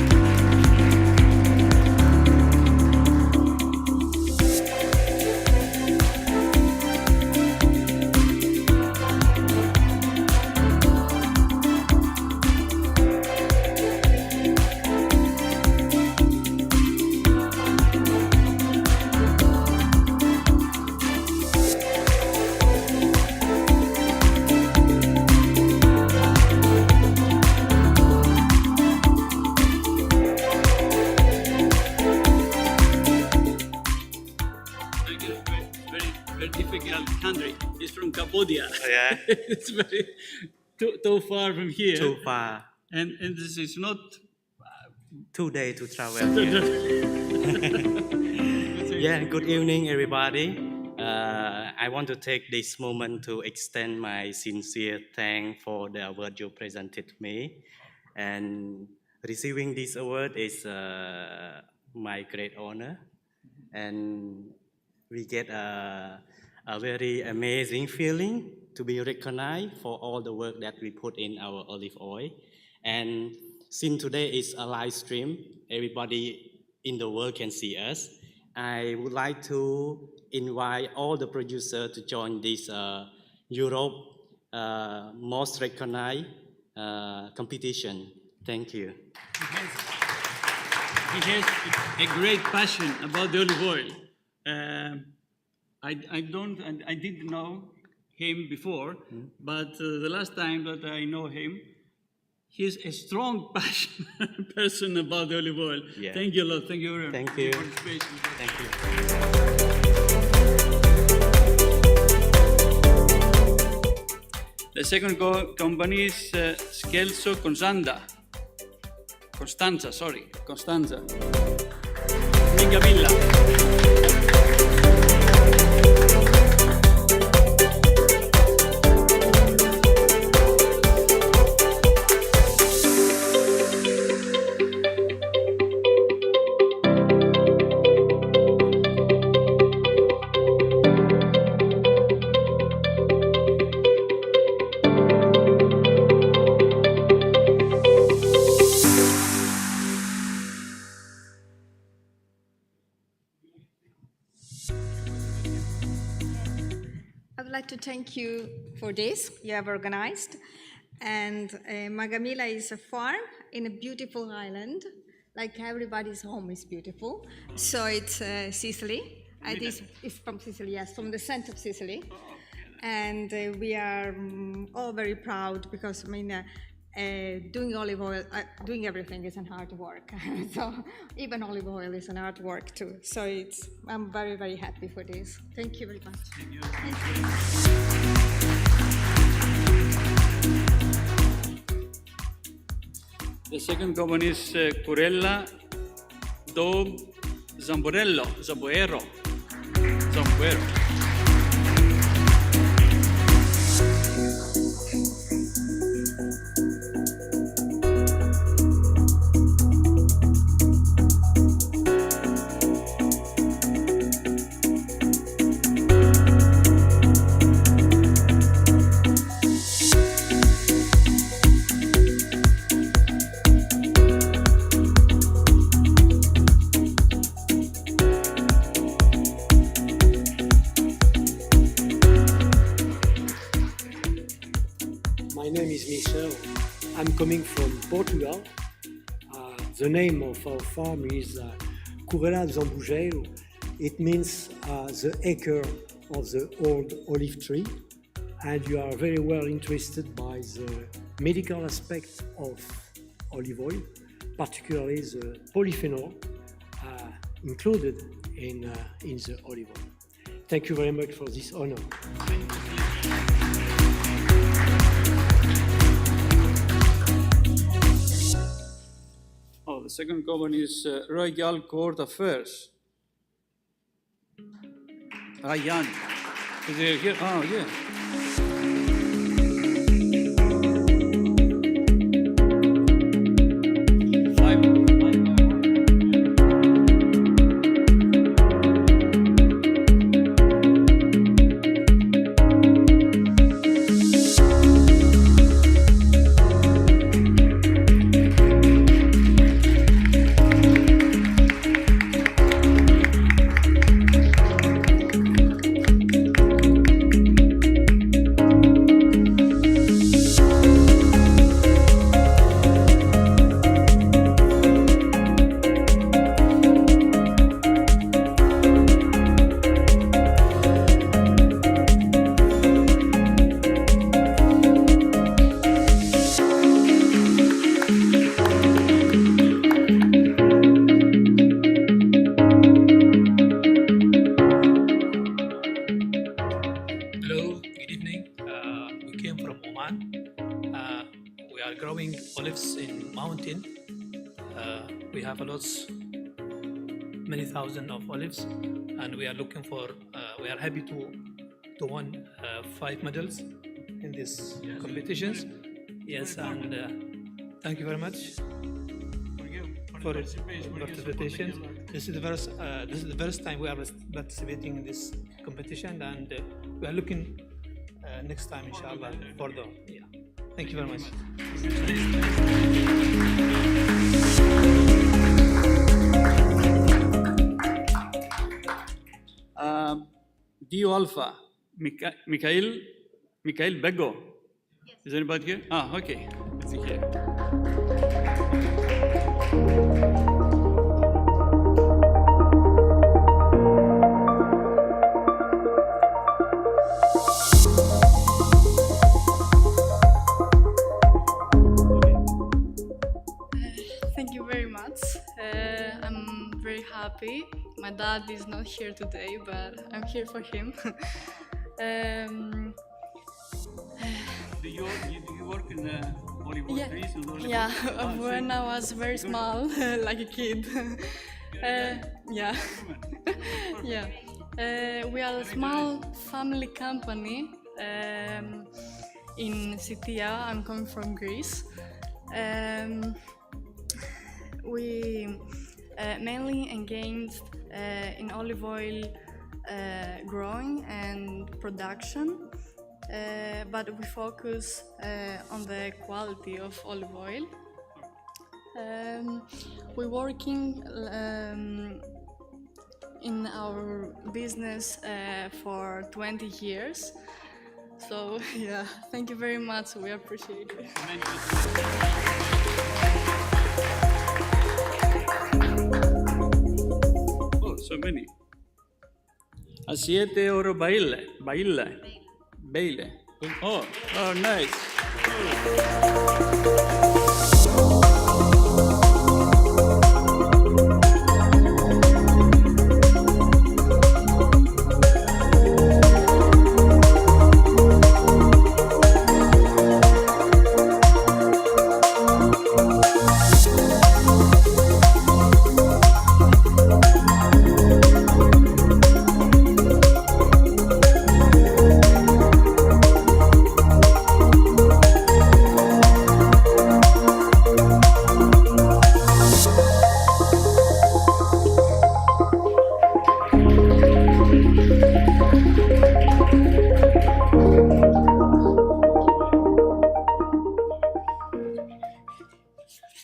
Very difficult country. It's from Cambodia. Oh, yeah? It's very too far from here. Too far. And this is not 2 days to travel here. Yeah, good evening, everybody. I want to take this moment to extend my sincere thanks for the award you presented to me. And receiving this award is my great honor. And we get a very amazing feeling to be recognized for all the work that we put in our olive oil. And since today is a live stream, everybody in the world can see us. I would like to invite all the producers to join this Europe most recognized competition. Thank you. He has a great passion about the olive oil. I didn't know him before, but the last time that I know him, he's a strong passion person about the olive oil. Yeah. Thank you a lot. Thank you very much. Thank you. Thank you. The second company is Scelso Costanza. Mica Villa. I'd like to thank you for this you have organized. And Magamila is a farm in a beautiful island, like everybody's home is beautiful. So it's Sicily. This is from Sicily, yes, from the center of Sicily. And we are all very proud because, I mean, doing olive oil, doing everything is an hard work. So even olive oil is an hard work too. So I'm very, very happy for this. Thank you very much. Thank you. The second company is Curella do Zambuero. My name is Michel. I'm coming from Portugal. The name of our farm is Curella do Zambujeiro. It means the acre of the old olive tree. And you are very well interested by the medical aspect of olive oil, particularly the polyphenol included in the olive oil. Thank you very much for this honor. Oh, the second company is Royal Court Affairs. Ryan. Is he here? Oh, yeah. evening. We came from Oman. We are growing olives in mountain. We have many thousands of olives, and we are looking for. We are happy to win 5 medals in these competitions. Yes, and thank you very much for participation. This is the first time we are participating in this competition, and we are looking next time, inshallah, for the. Yeah. Thank you very much. DU Alpha, Mikhail Bego. Yes. Is anybody here? Okay. Let's see here. Thank you very much. I'm very happy. My dad is not here today, but I'm here for him. Do you work in the olive oil trees? Yeah, when I was very small, like a kid. Yeah. Yeah. We are a small family company in Sitia. I'm coming from Greece. We mainly engaged in olive oil growing and production, but we focus on the quality of olive oil. We're working in our business for 20 years. So yeah, thank you very much. We appreciate it. So many. Asiete oro baile. Oh, nice.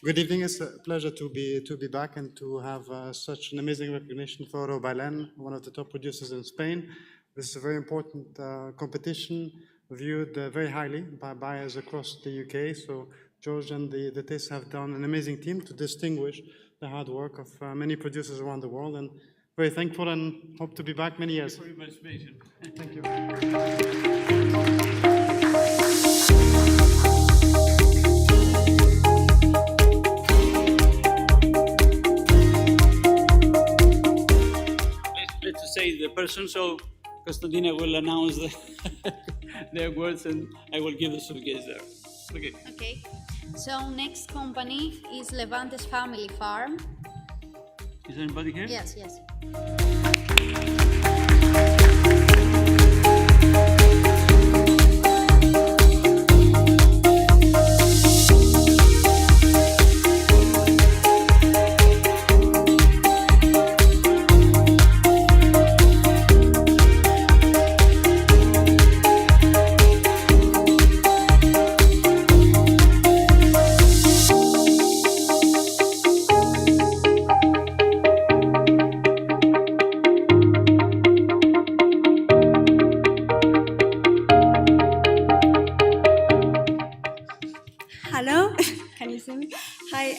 Good evening. It's a pleasure to be back and to have such an amazing recognition for Oro Bailen, one of the top producers in Spain. This is a very important competition, viewed very highly by buyers across the UK. So George and the TIS have done an amazing team to distinguish the hard work of many producers around the world, and very thankful and hope to be back many years. Thank you for your participation. Thank you. Let's say the person, so Constantina will announce their words and I will give the certificates there. Okay. Okay. So next company is Levantes Family Farm. Is anybody here? Yes, yes. Hello, can you see me? Hi,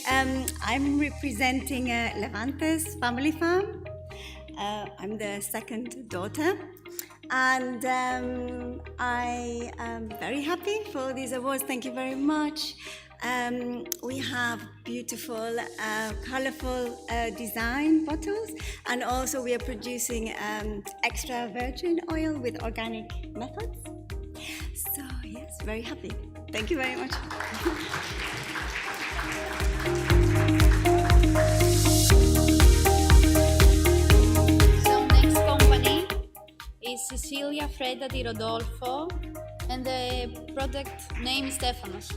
I'm representing Levantes Family Farm. I'm the second daughter, and I am very happy for these awards. Thank you very much. We have beautiful, colorful design bottles, and also we are producing extra virgin oil with organic methods. it's very happy. Thank you very much. So next company is Sicilia Fredda di Rodolfo, and the product name is Stefanos.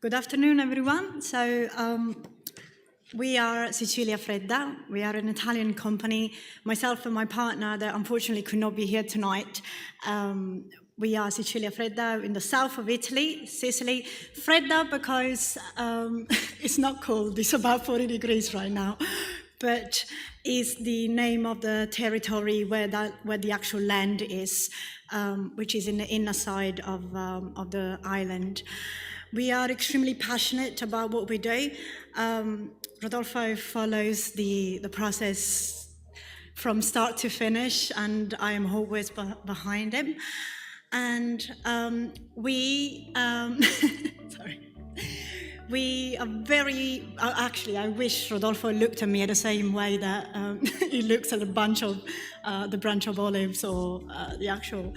Good afternoon, everyone. So we are Sicilia Fredda. We are an Italian company. Myself and my partner, that unfortunately could not be here tonight. We are Sicilia Fredda in the south of Italy, Sicily. Fredda because it's not cold. It's about 40 degrees right now. But is the name of the territory where the actual land is, which is in the inner side of the island. We are extremely passionate about what we do. Rodolfo follows the process from start to finish, and I am always behind him. And we are very, actually, I wish Rodolfo looked at me the same way that he looks at the branch of olives or the actual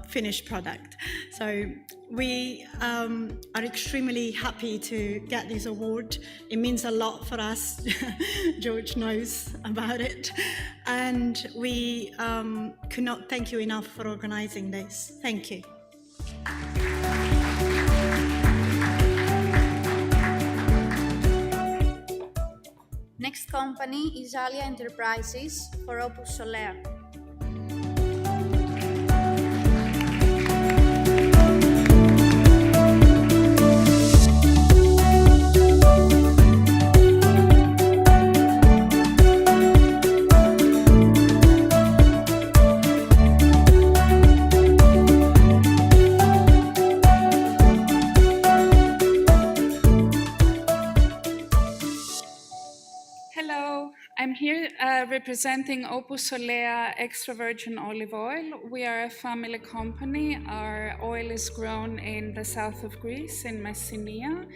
finished product. So we are extremely happy to get this award. It means a lot for us. George knows about it. And we could not thank you enough for organizing this. Thank you. Next company is Alia Enterprises for Opus Soler. Hello, I'm here representing Opus Solea extra virgin olive oil. We are a family company. Our oil is grown in the south of Greece, in Messenia,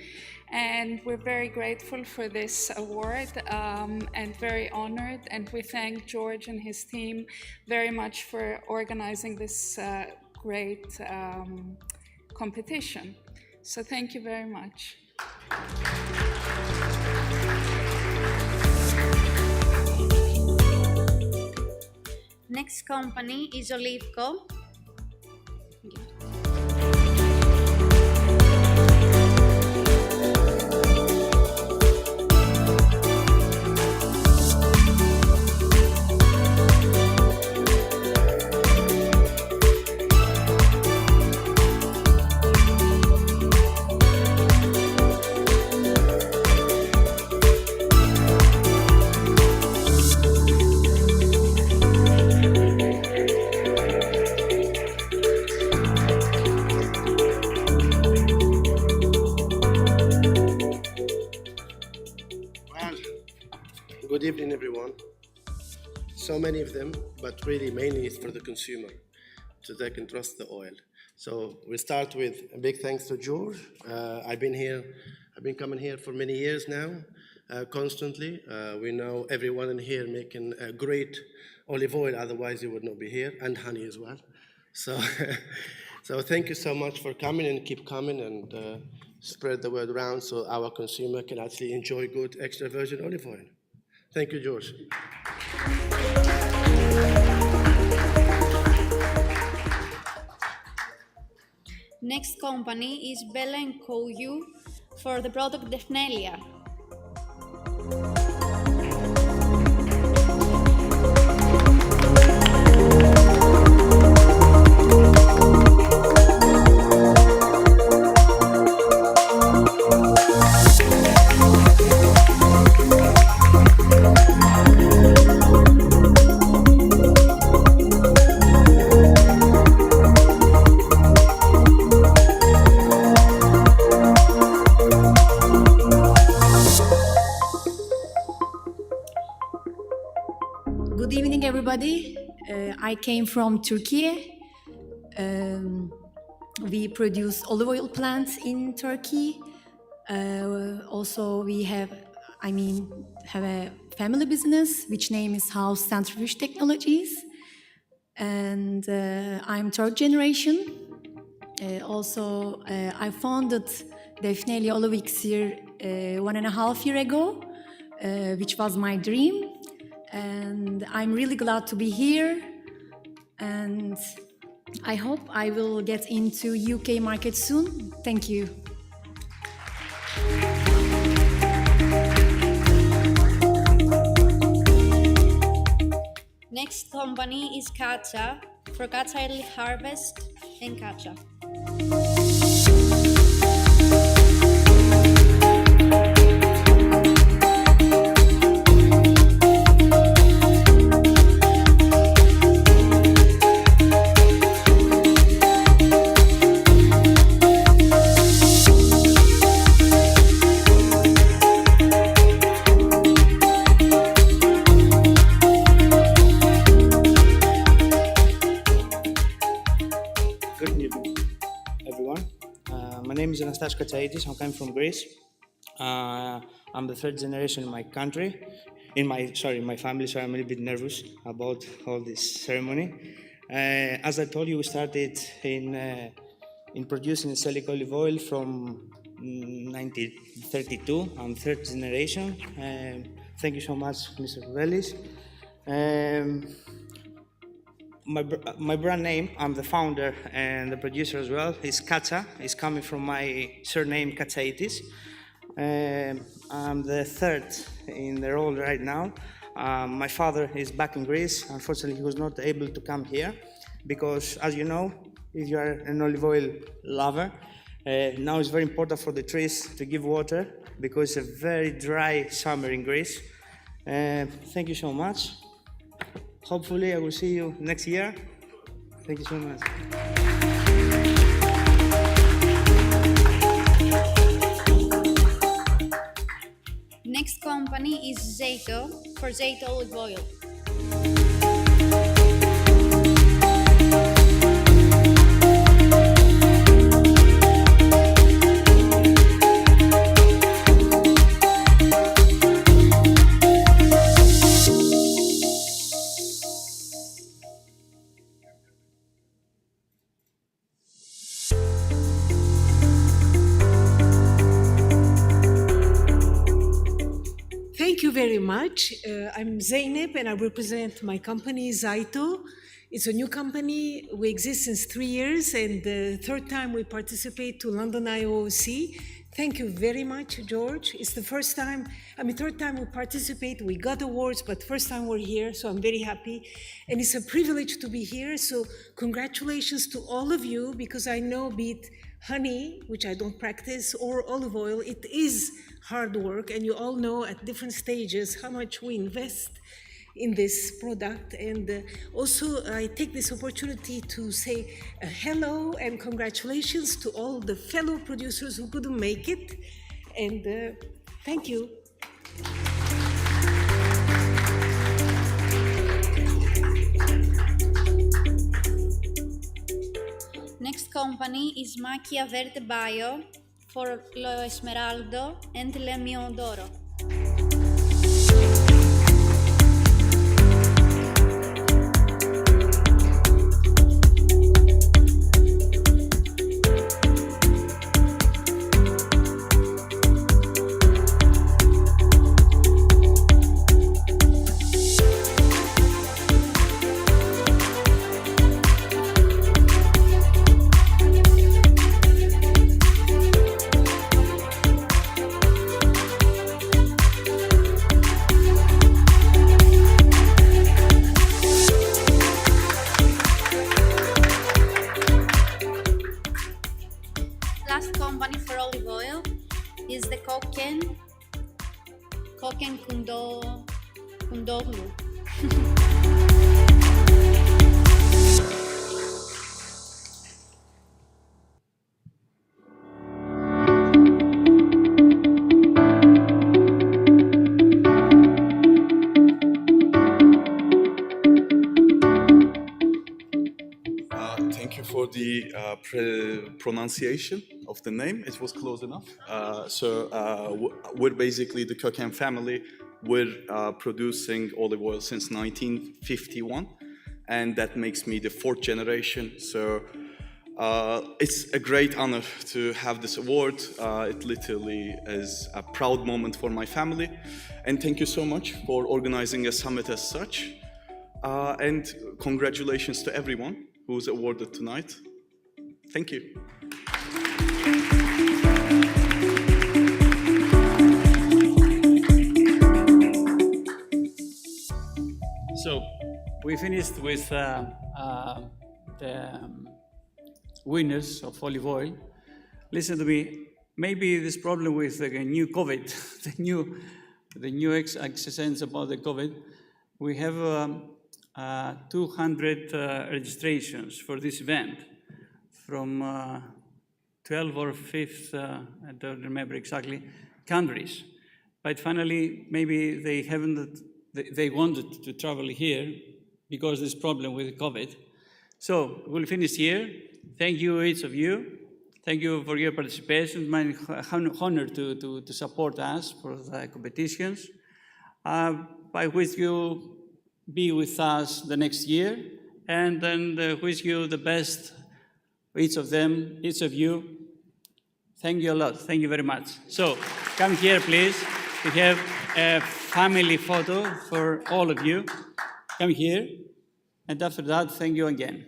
and we're very grateful for this award and very honored. And we thank George and his team very much for organizing this great competition. So thank you very much. Next company is Olivco. Good evening, everyone. So many of them, but really mainly it's for the consumer, so they can trust the oil. So we start with a big thanks to George. I've been coming here for many years now, constantly. We know everyone in here making a great olive oil, otherwise you would not be here, and honey as well. So, so thank you so much for coming, and keep coming, and spread the word around so our consumer can actually enjoy good extra virgin olive oil. Thank you, George. Next company is Bella & Coyu for the product Defnelia. everybody. I came from Turkey. We produce olive oil plants in Turkey. Also, we have a family business which name is House Centrifuge Technologies, and I'm third generation. Also, I founded Defneli Olive Elixir 1.5 years ago, which was my dream, and I'm really glad to be here, and I hope I will get into UK market soon. Thank you. Next company is Kacha for Kacha Early Harvest and Kacha. I'm coming from Greece. I'm the third generation in my country, in my family, so I'm a little bit nervous about all this ceremony. As I told you, we started in producing silic olive oil from 1932. I'm third generation. Thank you so much, Mr. Velis. My brand name, I'm the founder and the producer as well, is Kacha. It's coming from my surname Katsaitis. I'm the third in the role right now. My father is back in Greece. Unfortunately, he was not able to come here because, as you know, if you are an olive oil lover, now it's very important for the trees to give water because it's a very dry summer in Greece. Thank you so much. Hopefully, I will see you next year. Thank you so much. Next company is Zato for Zato olive oil. Thank you very much. I'm Zeynep and I represent my company, Zaito. It's a new company. We exist since 3 years and the third time we participate to London IOOC. Thank you very much, George. It's the third time we participate. We got awards, but first time we're here, so I'm very happy. And it's a privilege to be here, so congratulations to all of you, because I know be it honey, which I don't practice, or olive oil, it is hard work, and you all know at different stages how much we invest in this product. And also I take this opportunity to say hello and congratulations to all the fellow producers who couldn't make it, and thank you. Next company is Macchia Verde Bio for Lo Esmeraldo and Le Mio d'Oro. Last company for olive oil is the Koken Kundoglu. pronunciation of the name. It was close enough. We're basically the Köken family. We're producing olive oil since 1951, and that makes me the 4th generation. So it's a great honor to have this award. It literally is a proud moment for my family. And thank you so much for organizing a summit as such. And congratulations to everyone who's awarded tonight. Thank you. So we finished with the winners of olive oil. Listen to me. Maybe this problem with the new COVID, the new accents about the COVID. We have 200 registrations for this event from 12 or 5, I don't remember exactly, countries. But finally, maybe they haven't. They wanted to travel here because of this problem with COVID. So we'll finish here. Thank you, each of you. Thank you for your participation. It's my honor to support us for the competitions. I wish you be with us the next year, and then wish you the best, each of them, each of you. Thank you a lot. Thank you very much. So come here, please. We have a family photo for all of you. Come here. And after that, thank you again.